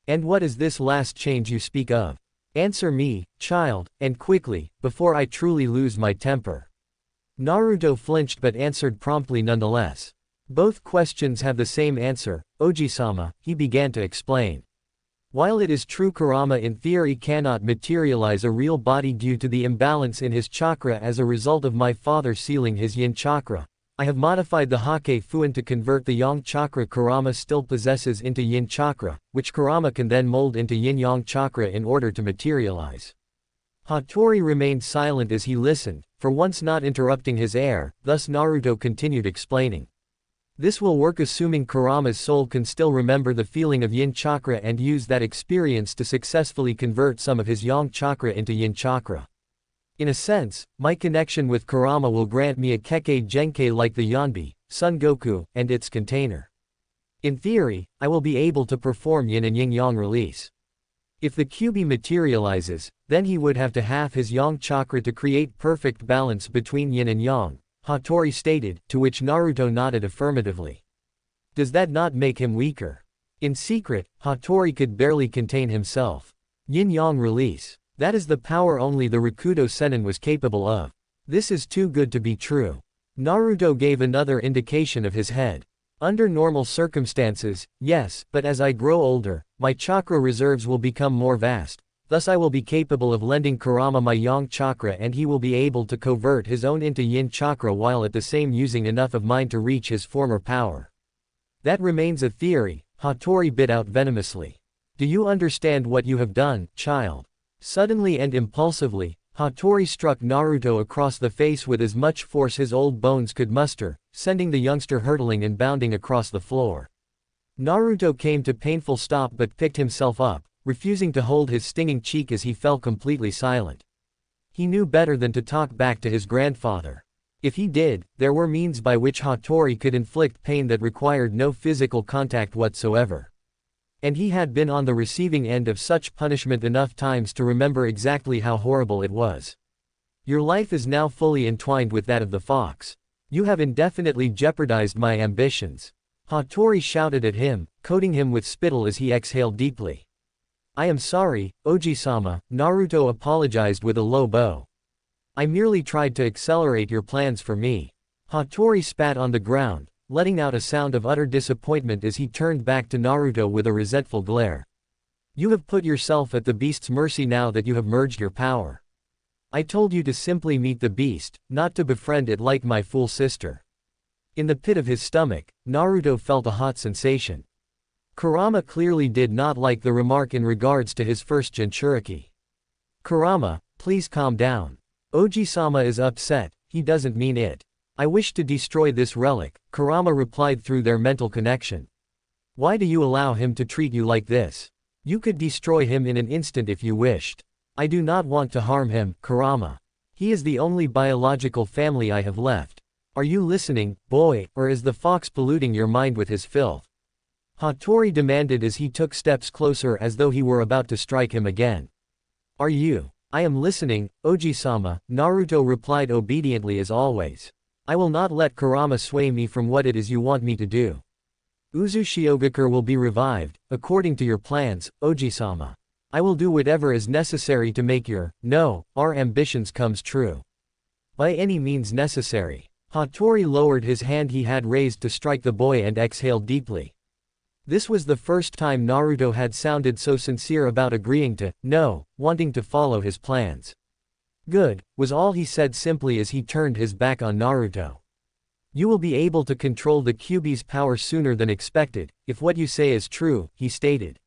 And what is this last change you speak of? Answer me, child, and quickly, before I truly lose my temper. Naruto flinched but answered promptly nonetheless. Both questions have the same answer, Oji-sama, he began to explain. While it is true Kurama in theory cannot materialize a real body due to the imbalance in his chakra as a result of my father sealing his yin chakra, I have modified the Hake Fuin to convert the yang chakra Kurama still possesses into yin chakra, which Kurama can then mold into yin-yang chakra in order to materialize. Hattori remained silent as he listened, for once not interrupting his heir, thus Naruto continued explaining. This will work assuming Kurama's soul can still remember the feeling of yin chakra and use that experience to successfully convert some of his yang chakra into yin chakra. In a sense, my connection with Kurama will grant me a Kekkei Genkei like the Yanbi, Son Goku, and its container. In theory, I will be able to perform yin and yin-yang release. If the Kyuubi materializes, then he would have to halve his yang chakra to create perfect balance between yin and yang, Hattori stated, to which Naruto nodded affirmatively. Does that not make him weaker? In secret, Hattori could barely contain himself. Yin-yang release. That is the power only the Rakudo Sennin was capable of. This is too good to be true. Naruto gave another indication of his head. Under normal circumstances, yes, but as I grow older, my chakra reserves will become more vast, thus I will be capable of lending Kurama my yang chakra and he will be able to convert his own into yin chakra while at the same using enough of mine to reach his former power. That remains a theory, Hattori bit out venomously. Do you understand what you have done, child? Suddenly and impulsively, Hattori struck Naruto across the face with as much force his old bones could muster, sending the youngster hurtling and bounding across the floor. Naruto came to painful stop but picked himself up, refusing to hold his stinging cheek as he fell completely silent. He knew better than to talk back to his grandfather. If he did, there were means by which Hattori could inflict pain that required no physical contact whatsoever. And he had been on the receiving end of such punishment enough times to remember exactly how horrible it was. Your life is now fully entwined with that of the fox. You have indefinitely jeopardized my ambitions. Hattori shouted at him, coating him with spittle as he exhaled deeply. I am sorry, Oji-sama, Naruto apologized with a low bow. I merely tried to accelerate your plans for me. Hattori spat on the ground, letting out a sound of utter disappointment as he turned back to Naruto with a resentful glare. You have put yourself at the beast's mercy now that you have merged your power. I told you to simply meet the beast, not to befriend it like my fool sister. In the pit of his stomach, Naruto felt a hot sensation. Kurama clearly did not like the remark in regards to his first Jinchuriki. Kurama, please calm down. Oji-sama is upset, he doesn't mean it. I wish to destroy this relic, Kurama replied through their mental connection. Why do you allow him to treat you like this? You could destroy him in an instant if you wished. I do not want to harm him, Kurama. He is the only biological family I have left. Are you listening, boy, or is the fox polluting your mind with his filth? Hattori demanded as he took steps closer as though he were about to strike him again. Are you? I am listening, Oji-sama, Naruto replied obediently as always. I will not let Kurama sway me from what it is you want me to do. Uzushiogakure will be revived, according to your plans, Oji-sama. I will do whatever is necessary to make our ambitions comes true. By any means necessary. Hattori lowered his hand he had raised to strike the boy and exhaled deeply. This was the first time Naruto had sounded so sincere about agreeing to, wanting to follow his plans. Good, was all he said simply as he turned his back on Naruto. You will be able to control the Kyuubi's power sooner than expected, if what you say is true, he stated.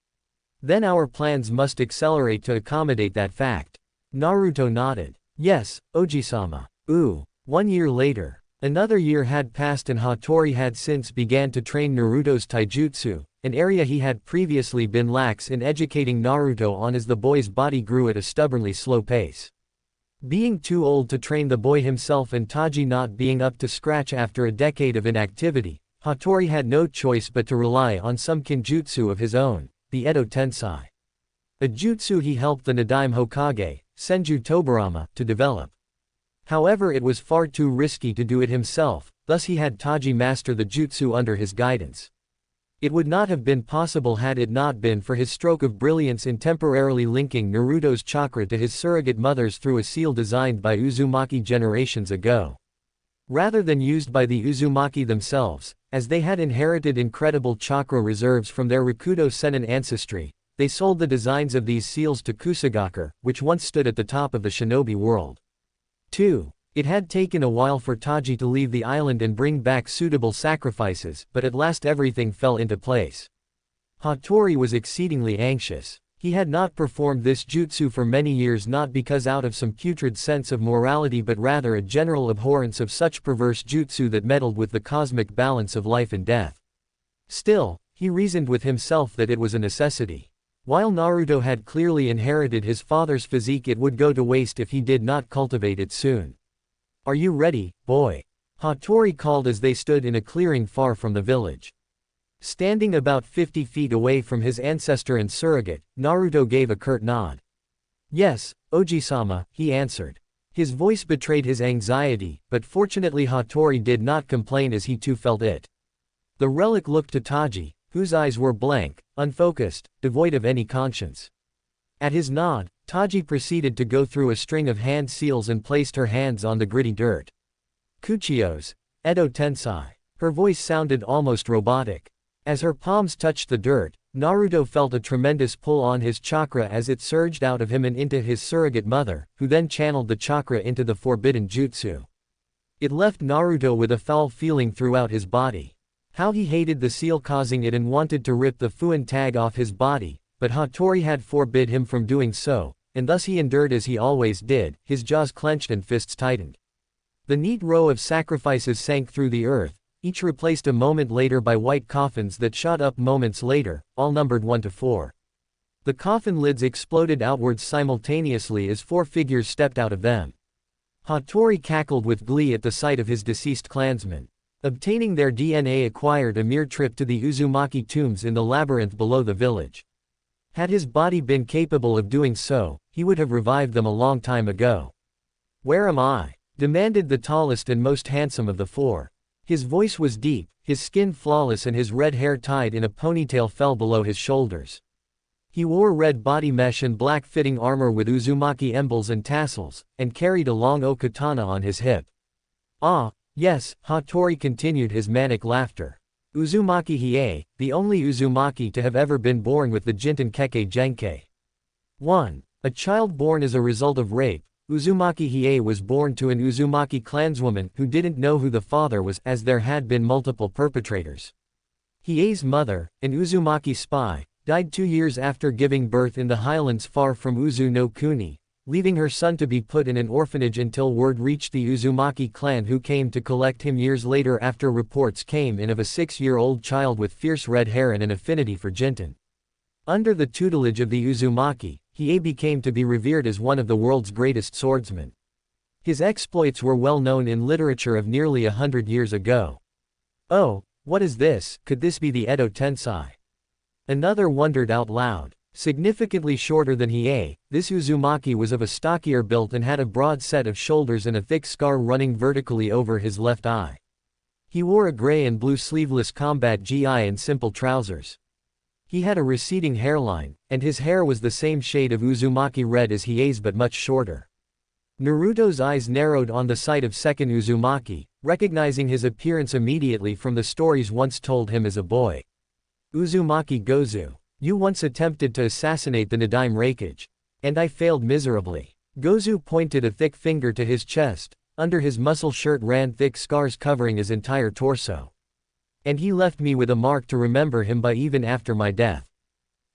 Then our plans must accelerate to accommodate that fact. Naruto nodded. Yes, Oji-sama. 1 year later. Another year had passed and Hattori had since began to train Naruto's taijutsu, an area he had previously been lax in educating Naruto on as the boy's body grew at a stubbornly slow pace. Being too old to train the boy himself and Taji not being up to scratch after a decade of inactivity, Hattori had no choice but to rely on some kinjutsu of his own, the Edo Tensai. A jutsu he helped the Nadaime Hokage, Senju Tobarama, to develop. However, it was far too risky to do it himself, thus he had Taji master the jutsu under his guidance. It would not have been possible had it not been for his stroke of brilliance in temporarily linking Naruto's chakra to his surrogate mother's through a seal designed by Uzumaki generations ago. Rather than used by the Uzumaki themselves, as they had inherited incredible chakra reserves from their Rakudo Sennin ancestry, they sold the designs of these seals to Kusagakure, which once stood at the top of the shinobi world. 2. It had taken a while for Taji to leave the island and bring back suitable sacrifices, but at last everything fell into place. Hattori was exceedingly anxious. He had not performed this jutsu for many years, not because out of some putrid sense of morality but rather a general abhorrence of such perverse jutsu that meddled with the cosmic balance of life and death. Still, he reasoned with himself that it was a necessity. While Naruto had clearly inherited his father's physique, it would go to waste if he did not cultivate it soon. Are you ready, boy? Hattori called as they stood in a clearing far from the village. Standing about 50 feet away from his ancestor and surrogate, Naruto gave a curt nod. Yes, Oji-sama, he answered. His voice betrayed his anxiety, but fortunately Hattori did not complain as he too felt it. The relic looked to Taji, whose eyes were blank, unfocused, devoid of any conscience. At his nod, Taji proceeded to go through a string of hand seals and placed her hands on the gritty dirt. Kuchiyos, Edo Tensai. Her voice sounded almost robotic. As her palms touched the dirt, Naruto felt a tremendous pull on his chakra as it surged out of him and into his surrogate mother, who then channeled the chakra into the forbidden jutsu. It left Naruto with a foul feeling throughout his body. How he hated the seal causing it and wanted to rip the Fuin tag off his body, but Hattori had forbid him from doing so, and thus he endured as he always did, his jaws clenched and fists tightened. The neat row of sacrifices sank through the earth, each replaced a moment later by white coffins that shot up moments later, all numbered 1 to 4. The coffin lids exploded outwards simultaneously as 4 figures stepped out of them. Hattori cackled with glee at the sight of his deceased clansmen. Obtaining their DNA acquired a mere trip to the Uzumaki tombs in the labyrinth below the village. Had his body been capable of doing so, he would have revived them a long time ago. Where am I? Demanded the tallest and most handsome of the 4. His voice was deep, his skin flawless and his red hair tied in a ponytail fell below his shoulders. He wore red body mesh and black fitting armor with Uzumaki emblems and tassels, and carried a long okatana on his hip. Ah, yes, Hattori continued his manic laughter. Uzumaki Hiei, the only Uzumaki to have ever been born with the Jinten Kekkei Genkei. 1. A child born as a result of rape, Uzumaki Hiei was born to an Uzumaki clanswoman who didn't know who the father was, as there had been multiple perpetrators. Hiei's mother, an Uzumaki spy, died 2 years after giving birth in the highlands far from Uzu no Kuni, leaving her son to be put in an orphanage until word reached the Uzumaki clan, who came to collect him years later after reports came in of a 6-year-old child with fierce red hair and an affinity for Jinten. Under the tutelage of the Uzumaki, Hiei became to be revered as one of the world's greatest swordsmen. His exploits were well known in literature of nearly 100 years ago. Oh, what is this? Could this be the Edo Tensei? Another wondered out loud. Significantly shorter than Hiei, this Uzumaki was of a stockier build and had a broad set of shoulders and a thick scar running vertically over his left eye. He wore a gray and blue sleeveless combat gi and simple trousers. He had a receding hairline, and his hair was the same shade of Uzumaki red as Hiei's but much shorter. Naruto's eyes narrowed on the sight of second Uzumaki, recognizing his appearance immediately from the stories once told him as a boy. Uzumaki Gozu, you once attempted to assassinate the Nadaime Raikage. And I failed miserably. Gozu pointed a thick finger to his chest. Under his muscle shirt ran thick scars covering his entire torso. And he left me with a mark to remember him by even after my death.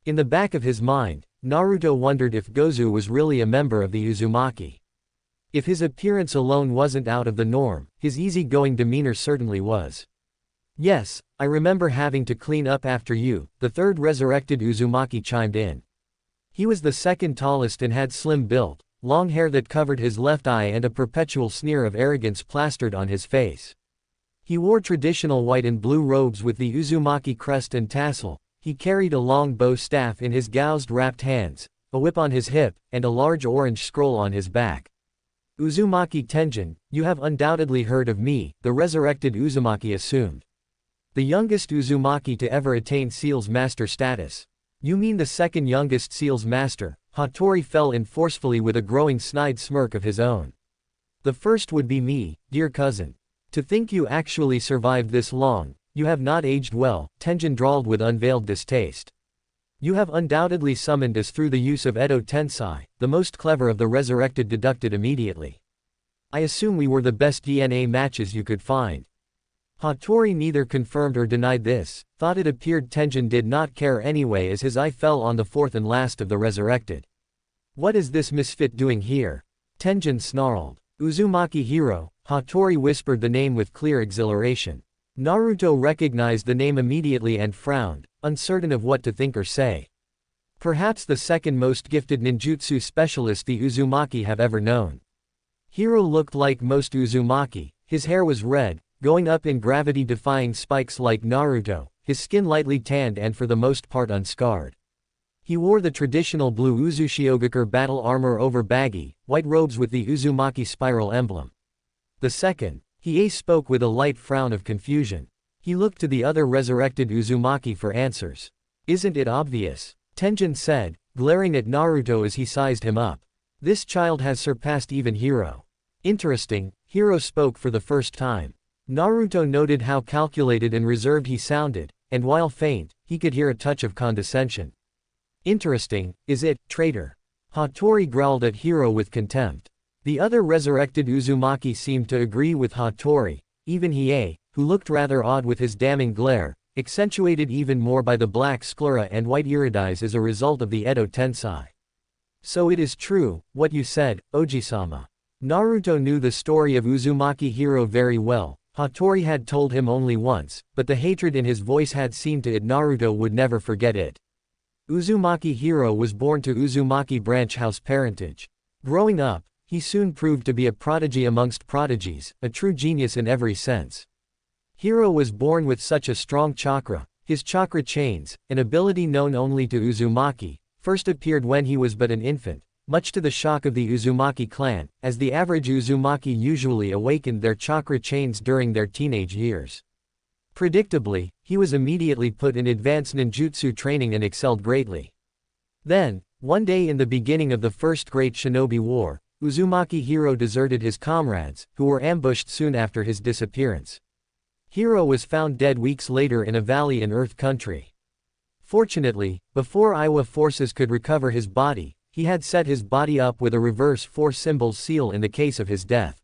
In the back of his mind, Naruto wondered if Gozu was really a member of the Uzumaki. If his appearance alone wasn't out of the norm, his easygoing demeanor certainly was. Yes, I remember having to clean up after you, the third resurrected Uzumaki chimed in. He was the second tallest and had slim build, long hair that covered his left eye and a perpetual sneer of arrogance plastered on his face. He wore traditional white and blue robes with the Uzumaki crest and tassel. He carried a long bow staff in his gouged wrapped hands, a whip on his hip, and a large orange scroll on his back. Uzumaki Tenjin, you have undoubtedly heard of me, the resurrected Uzumaki assumed. The youngest Uzumaki to ever attain Seal's master status. You mean the second youngest Seal's master? Hattori fell in forcefully with a growing snide smirk of his own. The first would be me, dear cousin. To think you actually survived this long, you have not aged well, Tenjin drawled with unveiled distaste. You have undoubtedly summoned us through the use of Edo Tensei, the most clever of the resurrected deducted immediately. I assume we were the best DNA matches you could find. Hattori neither confirmed or denied this, thought it appeared Tenjin did not care anyway as his eye fell on the fourth and last of the resurrected. What is this misfit doing here? Tenjin snarled. Uzumaki Hiro, Hattori whispered the name with clear exhilaration. Naruto recognized the name immediately and frowned, uncertain of what to think or say. Perhaps the second most gifted ninjutsu specialist the Uzumaki have ever known. Hiro looked like most Uzumaki, his hair was red, going up in gravity-defying spikes like Naruto, his skin lightly tanned and for the most part unscarred. He wore the traditional blue Uzushiogakure battle armor over baggy, white robes with the Uzumaki spiral emblem. The second, Hiei spoke with a light frown of confusion. He looked to the other resurrected Uzumaki for answers. Isn't it obvious? Tenjin said, glaring at Naruto as he sized him up. This child has surpassed even Hiro. Interesting, Hiro spoke for the first time. Naruto noted how calculated and reserved he sounded, and while faint, he could hear a touch of condescension. Interesting, is it, traitor? Hattori growled at Hiro with contempt. The other resurrected Uzumaki seemed to agree with Hattori, even Hiei, who looked rather odd with his damning glare, accentuated even more by the black sclera and white iridides as a result of the Edo Tensei. So it is true, what you said, Oji-sama. Naruto knew the story of Uzumaki Hiro very well. Hattori had told him only once, but the hatred in his voice had seen to it Naruto would never forget it. Uzumaki Hiro was born to Uzumaki branch house parentage. Growing up, he soon proved to be a prodigy amongst prodigies, a true genius in every sense. Hiro was born with such a strong chakra. His chakra chains, an ability known only to Uzumaki, first appeared when he was but an infant, much to the shock of the Uzumaki clan, as the average Uzumaki usually awakened their chakra chains during their teenage years. Predictably, he was immediately put in advanced ninjutsu training and excelled greatly. Then, one day in the beginning of the First Great Shinobi War, Uzumaki Hiro deserted his comrades, who were ambushed soon after his disappearance. Hiro was found dead weeks later in a valley in Earth Country. Fortunately, before Iwa forces could recover his body, he had set his body up with a reverse four symbols seal in the case of his death.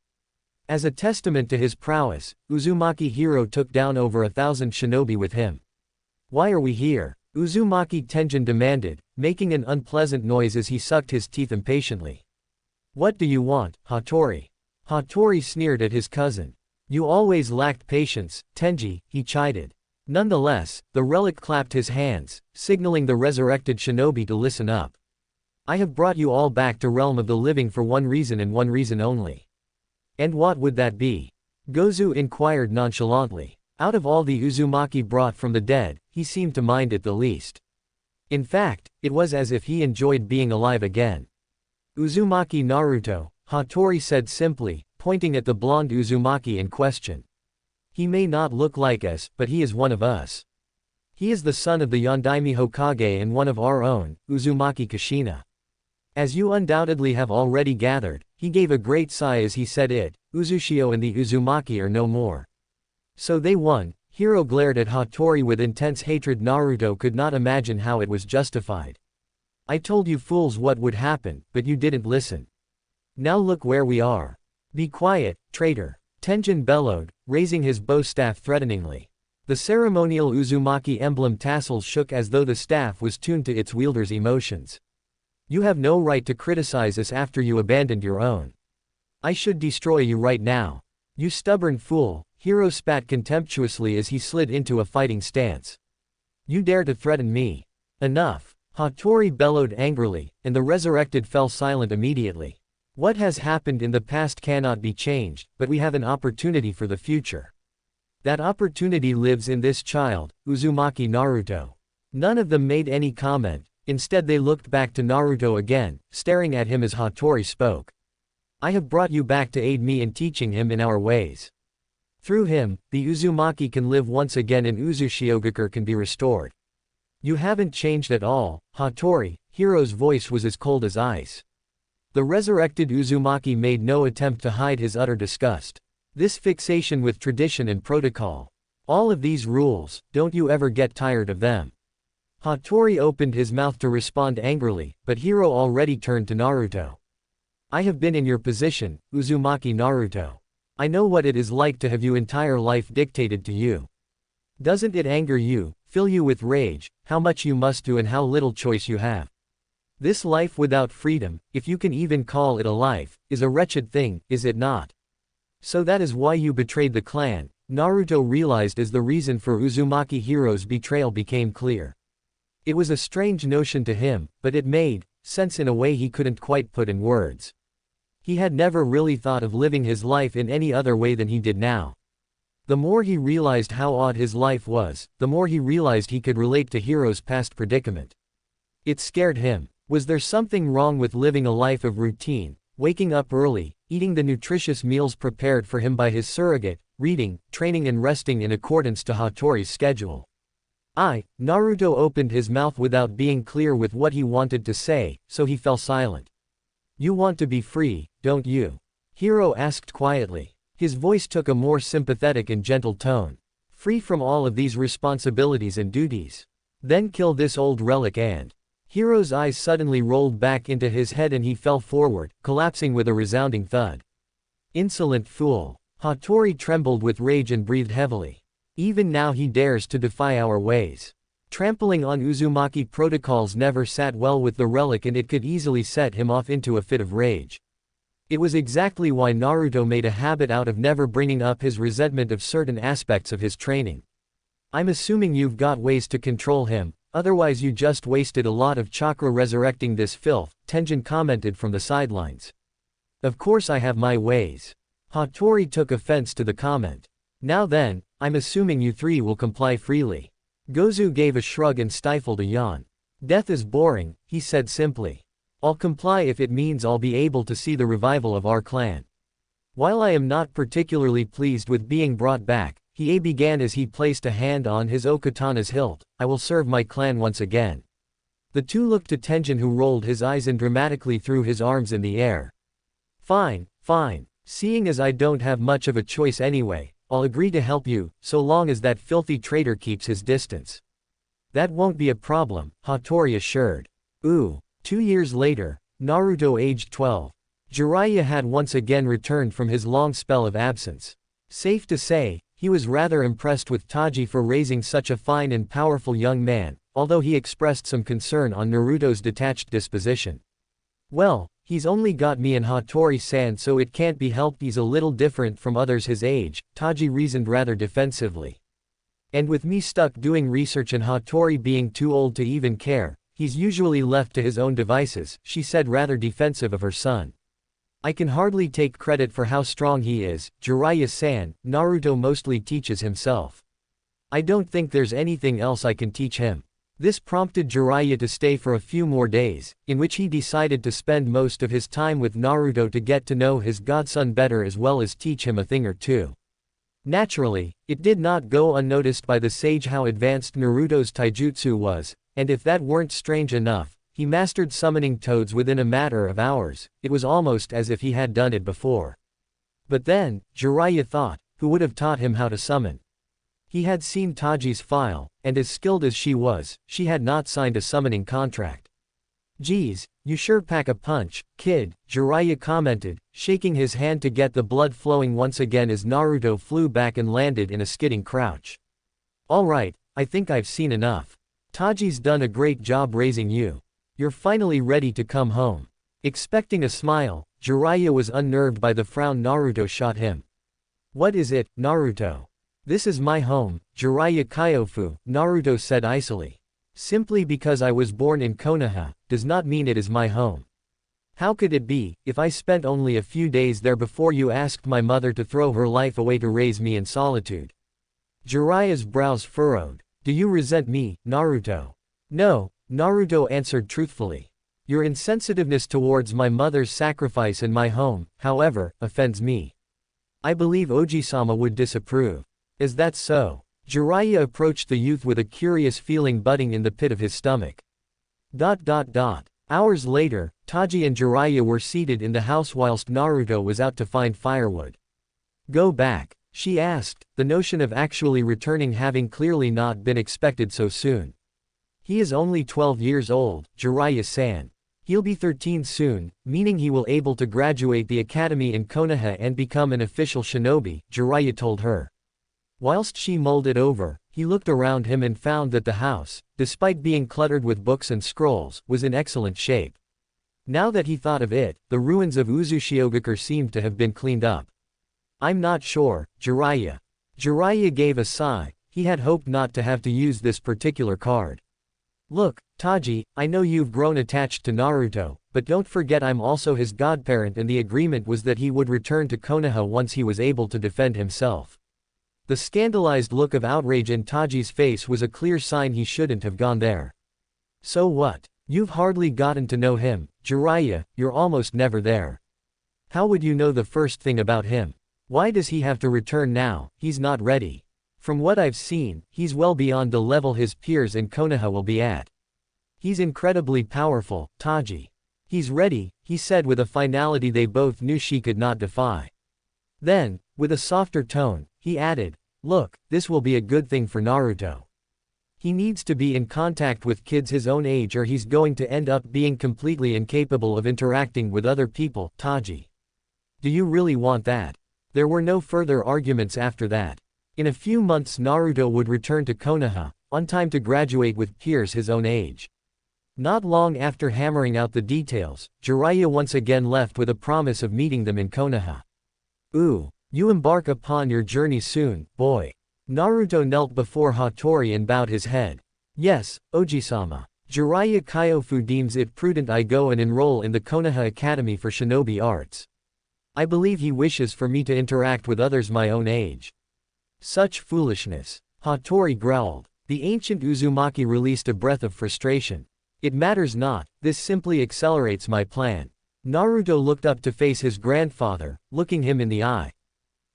As a testament to his prowess, Uzumaki Hiro took down over 1,000 shinobi with him. Why are we here? Uzumaki Tenjin demanded, making an unpleasant noise as he sucked his teeth impatiently. What do you want, Hattori? Hattori sneered at his cousin. You always lacked patience, Tenji, he chided. Nonetheless, the relic clapped his hands, signaling the resurrected shinobi to listen up. I have brought you all back to realm of the living for one reason and one reason only. And what would that be? Gozu inquired nonchalantly. Out of all the Uzumaki brought from the dead, he seemed to mind it the least. In fact, it was as if he enjoyed being alive again. Uzumaki Naruto, Hattori said simply, pointing at the blonde Uzumaki in question. He may not look like us, but he is one of us. He is the son of the Yondaime Hokage and one of our own, Uzumaki Kushina. As you undoubtedly have already gathered, he gave a great sigh as he said it, Uzushio and the Uzumaki are no more. So they won. Hiro glared at Hattori with intense hatred. Naruto could not imagine how it was justified. I told you fools what would happen, but you didn't listen. Now look where we are. Be quiet, traitor. Tenjin bellowed, raising his bow staff threateningly. The ceremonial Uzumaki emblem tassels shook as though the staff was tuned to its wielder's emotions. You have no right to criticize us after you abandoned your own. I should destroy you right now. You stubborn fool, Hiro spat contemptuously as he slid into a fighting stance. You dare to threaten me. Enough. Hattori bellowed angrily, and the resurrected fell silent immediately. What has happened in the past cannot be changed, but we have an opportunity for the future. That opportunity lives in this child, Uzumaki Naruto. None of them made any comment, instead they looked back to Naruto again, staring at him as Hattori spoke. I have brought you back to aid me in teaching him in our ways. Through him, the Uzumaki can live once again and Uzushiogakure can be restored. You haven't changed at all, Hattori. Hiro's voice was as cold as ice. The resurrected Uzumaki made no attempt to hide his utter disgust. This fixation with tradition and protocol. All of these rules, don't you ever get tired of them? Hattori opened his mouth to respond angrily, but Hiro already turned to Naruto. I have been in your position, Uzumaki Naruto. I know what it is like to have your entire life dictated to you. Doesn't it anger you, fill you with rage, how much you must do and how little choice you have? This life without freedom, if you can even call it a life, is a wretched thing, is it not? So that is why you betrayed the clan, Naruto realized as the reason for Uzumaki Hiro's betrayal became clear. It was a strange notion to him, but it made sense in a way he couldn't quite put in words. He had never really thought of living his life in any other way than he did now. The more he realized how odd his life was, the more he realized he could relate to Hiro's past predicament. It scared him. Was there something wrong with living a life of routine, waking up early, eating the nutritious meals prepared for him by his surrogate, reading, training and resting in accordance to Hattori's schedule? Naruto opened his mouth without being clear with what he wanted to say, so he fell silent. You want to be free, don't you? Hiro asked quietly. His voice took a more sympathetic and gentle tone. Free from all of these responsibilities and duties. Then kill this old relic and... Hiro's eyes suddenly rolled back into his head and he fell forward, collapsing with a resounding thud. Insolent fool. Hattori trembled with rage and breathed heavily. Even now he dares to defy our ways. Trampling on Uzumaki protocols never sat well with the relic and it could easily set him off into a fit of rage. It was exactly why Naruto made a habit out of never bringing up his resentment of certain aspects of his training. I'm assuming you've got ways to control him. Otherwise you just wasted a lot of chakra resurrecting this filth, Tenjin commented from the sidelines. Of course I have my ways. Hattori took offense to the comment. Now then, I'm assuming you three will comply freely. Gozu gave a shrug and stifled a yawn. Death is boring, he said simply. I'll comply if it means I'll be able to see the revival of our clan. While I am not particularly pleased with being brought back, Hiei began as he placed a hand on his okatana's hilt, I will serve my clan once again. The two looked to Tenjin who rolled his eyes and dramatically threw his arms in the air. Fine, fine. Seeing as I don't have much of a choice anyway, I'll agree to help you, so long as that filthy traitor keeps his distance. That won't be a problem, Hattori assured. 2 years later, Naruto aged 12. Jiraiya had once again returned from his long spell of absence. Safe to say, he was rather impressed with Taji for raising such a fine and powerful young man, although he expressed some concern on Naruto's detached disposition. Well, He's only got me and Hattori-san, so it can't be helped he's a little different from others his age, Taji reasoned rather defensively. And with me stuck doing research and Hattori being too old to even care, he's usually left to his own devices, she said rather defensive of her son. I can hardly take credit for how strong he is, Jiraiya-san, Naruto mostly teaches himself. I don't think there's anything else I can teach him. This prompted Jiraiya to stay for a few more days, in which he decided to spend most of his time with Naruto to get to know his godson better as well as teach him a thing or two. Naturally, it did not go unnoticed by the sage how advanced Naruto's taijutsu was, and if that weren't strange enough, he mastered summoning toads within a matter of hours. It was almost as if he had done it before. But then, Jiraiya thought, who would have taught him how to summon? He had seen Taji's file, and as skilled as she was, she had not signed a summoning contract. Geez, you sure pack a punch, kid, Jiraiya commented, shaking his hand to get the blood flowing once again as Naruto flew back and landed in a skidding crouch. Alright, I think I've seen enough. Taji's done a great job raising you. You're finally ready to come home. Expecting a smile, Jiraiya was unnerved by the frown Naruto shot him. What is it, Naruto? This is my home, Jiraiya Kyofu, Naruto said icily. Simply because I was born in Konoha, does not mean it is my home. How could it be, if I spent only a few days there before you asked my mother to throw her life away to raise me in solitude? Jiraiya's brows furrowed. Do you resent me, Naruto? No, Naruto answered truthfully. Your insensitiveness towards my mother's sacrifice and my home, however, offends me. I believe Oji-sama would disapprove. Is that so? Jiraiya approached the youth with a curious feeling budding in the pit of his stomach. Hours later, Taji and Jiraiya were seated in the house whilst Naruto was out to find firewood. Go back? She asked, the notion of actually returning having clearly not been expected so soon. He is only 12 years old, Jiraiya-san. He'll be 13 soon, meaning he will able to graduate the academy in Konoha and become an official shinobi, Jiraiya told her. Whilst she mulled it over, he looked around him and found that the house, despite being cluttered with books and scrolls, was in excellent shape. Now that he thought of it, the ruins of Uzushiogakure seemed to have been cleaned up. I'm not sure, Jiraiya. Jiraiya gave a sigh, he had hoped not to have to use this particular card. Look, Taji, I know you've grown attached to Naruto, but don't forget I'm also his godparent and the agreement was that he would return to Konoha once he was able to defend himself. The scandalized look of outrage in Taji's face was a clear sign he shouldn't have gone there. So what? You've hardly gotten to know him, Jiraiya, you're almost never there. How would you know the first thing about him? Why does he have to return now? He's not ready. From what I've seen, he's well beyond the level his peers in Konoha will be at. He's incredibly powerful, Taji. He's ready, he said with a finality they both knew she could not defy. Then, with a softer tone, he added, look, this will be a good thing for Naruto. He needs to be in contact with kids his own age or he's going to end up being completely incapable of interacting with other people, Taji. Do you really want that? There were no further arguments after that. In a few months Naruto would return to Konoha, on time to graduate with peers his own age. Not long after hammering out the details, Jiraiya once again left with a promise of meeting them in Konoha. Ooh, you embark upon your journey soon, boy. Naruto knelt before Hattori and bowed his head. Yes, Oji-sama. Jiraiya Kyofu deems it prudent I go and enroll in the Konoha Academy for Shinobi Arts. I believe he wishes for me to interact with others my own age. Such foolishness. Hattori growled. The ancient Uzumaki released a breath of frustration. It matters not, this simply accelerates my plan. Naruto looked up to face his grandfather, looking him in the eye.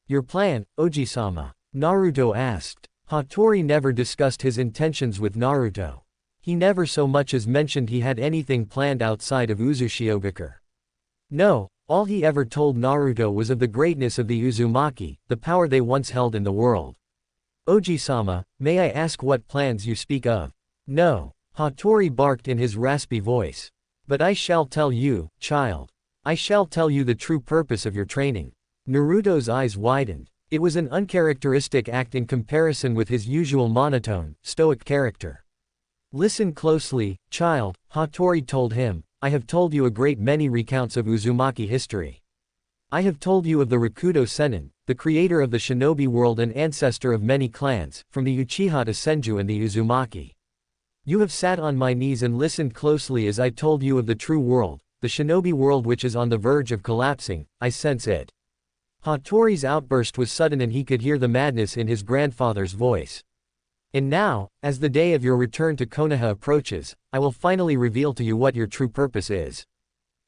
Your plan, Oji-sama? Naruto asked. Hattori never discussed his intentions with Naruto. He never so much as mentioned he had anything planned outside of Uzushiogakure. No, all he ever told Naruto was of the greatness of the Uzumaki, the power they once held in the world. Oji-sama, may I ask what plans you speak of? No, Hattori barked in his raspy voice. But I shall tell you, child. I shall tell you the true purpose of your training. Naruto's eyes widened. It was an uncharacteristic act in comparison with his usual monotone, stoic character. Listen closely, child, Hattori told him, I have told you a great many recounts of Uzumaki history. I have told you of the Rakudo Sennin, the creator of the shinobi world and ancestor of many clans, from the Uchiha to Senju and the Uzumaki. You have sat on my knees and listened closely as I told you of the true world, the shinobi world which is on the verge of collapsing. I sense it. Hattori's outburst was sudden and he could hear the madness in his grandfather's voice. And now, as the day of your return to Konoha approaches, I will finally reveal to you what your true purpose is.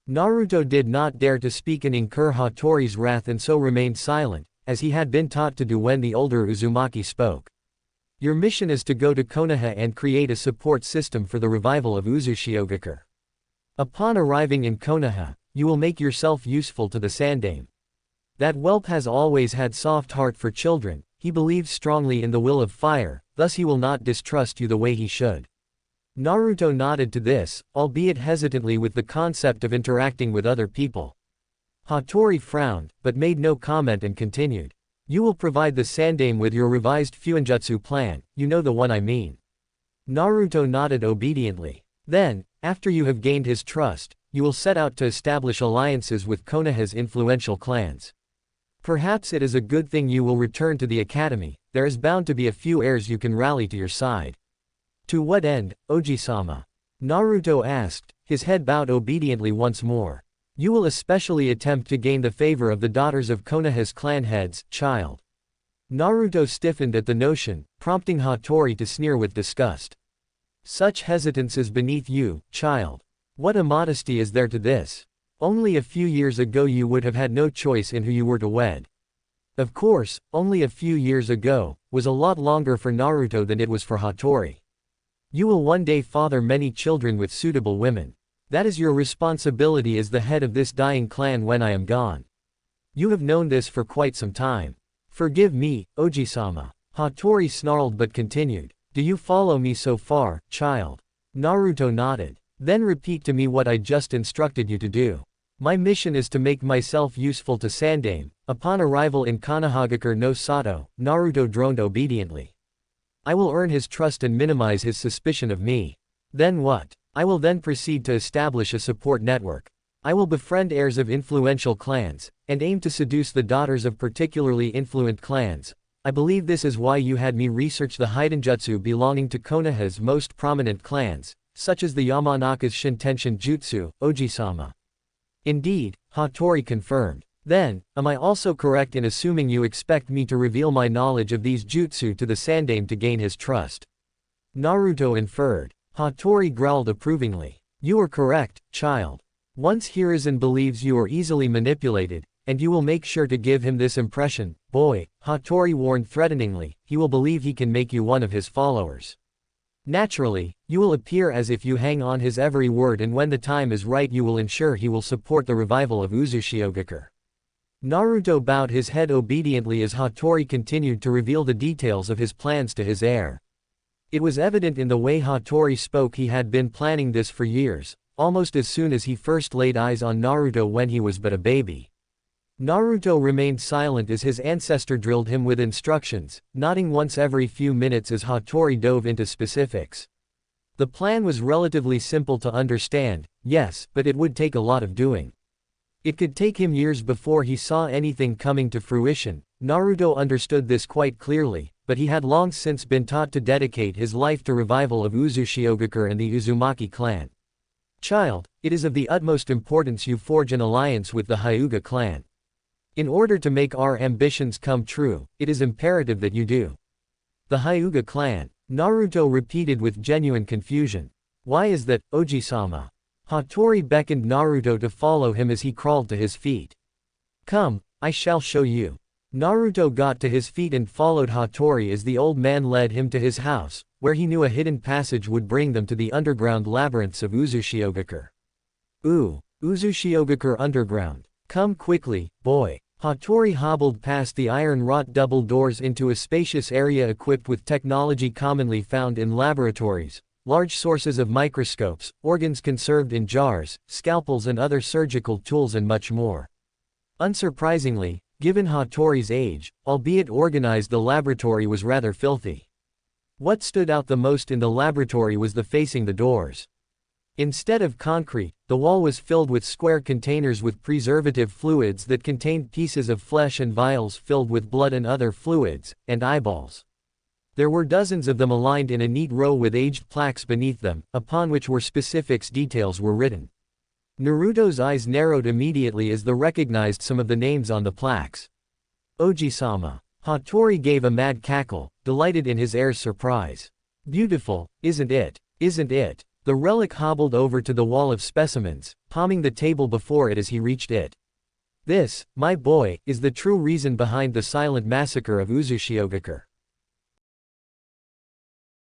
Naruto did not dare to speak and incur Hattori's wrath and so remained silent, as he had been taught to do when the older Uzumaki spoke. Your mission is to go to Konoha and create a support system for the revival of Uzushiogakure. Upon arriving in Konoha, you will make yourself useful to the Sandaime. That whelp has always had soft heart for children, he believes strongly in the will of fire, thus he will not distrust you the way he should. Naruto nodded to this, albeit hesitantly with the concept of interacting with other people. Hattori frowned, but made no comment and continued. You will provide the Sandaime with your revised Fuinjutsu plan, you know the one I mean. Naruto nodded obediently. Then, after you have gained his trust, you will set out to establish alliances with Konoha's influential clans. Perhaps it is a good thing you will return to the academy, there is bound to be a few heirs you can rally to your side. To what end, Oji-sama? Naruto asked, his head bowed obediently once more. You will especially attempt to gain the favor of the daughters of Konoha's clan heads, child. Naruto stiffened at the notion, prompting Hattori to sneer with disgust. Such hesitance is beneath you, child. What immodesty is there to this? Only a few years ago you would have had no choice in who you were to wed. Of course, only a few years ago was a lot longer for Naruto than it was for Hattori. You will one day father many children with suitable women. That is your responsibility as the head of this dying clan when I am gone. You have known this for quite some time. Forgive me, Oji-sama. Hattori snarled but continued. Do you follow me so far, child? Naruto nodded. Then repeat to me what I just instructed you to do. My mission is to make myself useful to Sandaime. Upon arrival in Konohagakure no Sato, Naruto droned obediently. I will earn his trust and minimize his suspicion of me. Then what? I will then proceed to establish a support network. I will befriend heirs of influential clans, and aim to seduce the daughters of particularly influent clans. I believe this is why you had me research the Hidenjutsu belonging to Konoha's most prominent clans, such as the Yamanaka's Shintenshin Jutsu, Oji-sama. Indeed, Hattori confirmed. Then, am I also correct in assuming you expect me to reveal my knowledge of these jutsu to the Sandaime to gain his trust? Naruto inferred. Hattori growled approvingly. You are correct, child. Once Hiruzen believes you are easily manipulated, and you will make sure to give him this impression, boy, Hattori warned threateningly, he will believe he can make you one of his followers. Naturally, you will appear as if you hang on his every word and when the time is right you will ensure he will support the revival of Uzushiogakure. Naruto bowed his head obediently as Hattori continued to reveal the details of his plans to his heir. It was evident in the way Hattori spoke he had been planning this for years, almost as soon as he first laid eyes on Naruto when he was but a baby. Naruto remained silent as his ancestor drilled him with instructions, nodding once every few minutes as Hattori dove into specifics. The plan was relatively simple to understand, yes, but it would take a lot of doing. It could take him years before he saw anything coming to fruition. Naruto understood this quite clearly, but he had long since been taught to dedicate his life to revival of Uzushiogakure and the Uzumaki clan. Child, it is of the utmost importance you forge an alliance with the Hyuga clan. In order to make our ambitions come true, it is imperative that you do. The Hyuga clan, Naruto repeated with genuine confusion. Why is that, Oji-sama? Hattori beckoned Naruto to follow him as he crawled to his feet. Come, I shall show you. Naruto got to his feet and followed Hattori as the old man led him to his house, where he knew a hidden passage would bring them to the underground labyrinths of Uzushiogakure. Uzushiogakure underground. Come quickly, boy. Hattori hobbled past the iron-wrought double doors into a spacious area equipped with technology commonly found in laboratories. Large sources of microscopes, organs conserved in jars, scalpels and other surgical tools and much more. Unsurprisingly, given Hattori's age, albeit organized the laboratory was rather filthy. What stood out the most in the laboratory was the facing the doors. Instead of concrete, the wall was filled with square containers with preservative fluids that contained pieces of flesh and vials filled with blood and other fluids, and eyeballs. There were dozens of them aligned in a neat row with aged plaques beneath them, upon which were specifics details were written. Naruto's eyes narrowed immediately as they recognized some of the names on the plaques. Oji-sama. Hattori gave a mad cackle, delighted in his heir's surprise. Beautiful, isn't it? Isn't it? The relic hobbled over to the wall of specimens, palming the table before it as he reached it. This, my boy, is the true reason behind the silent massacre of Uzushiogakure.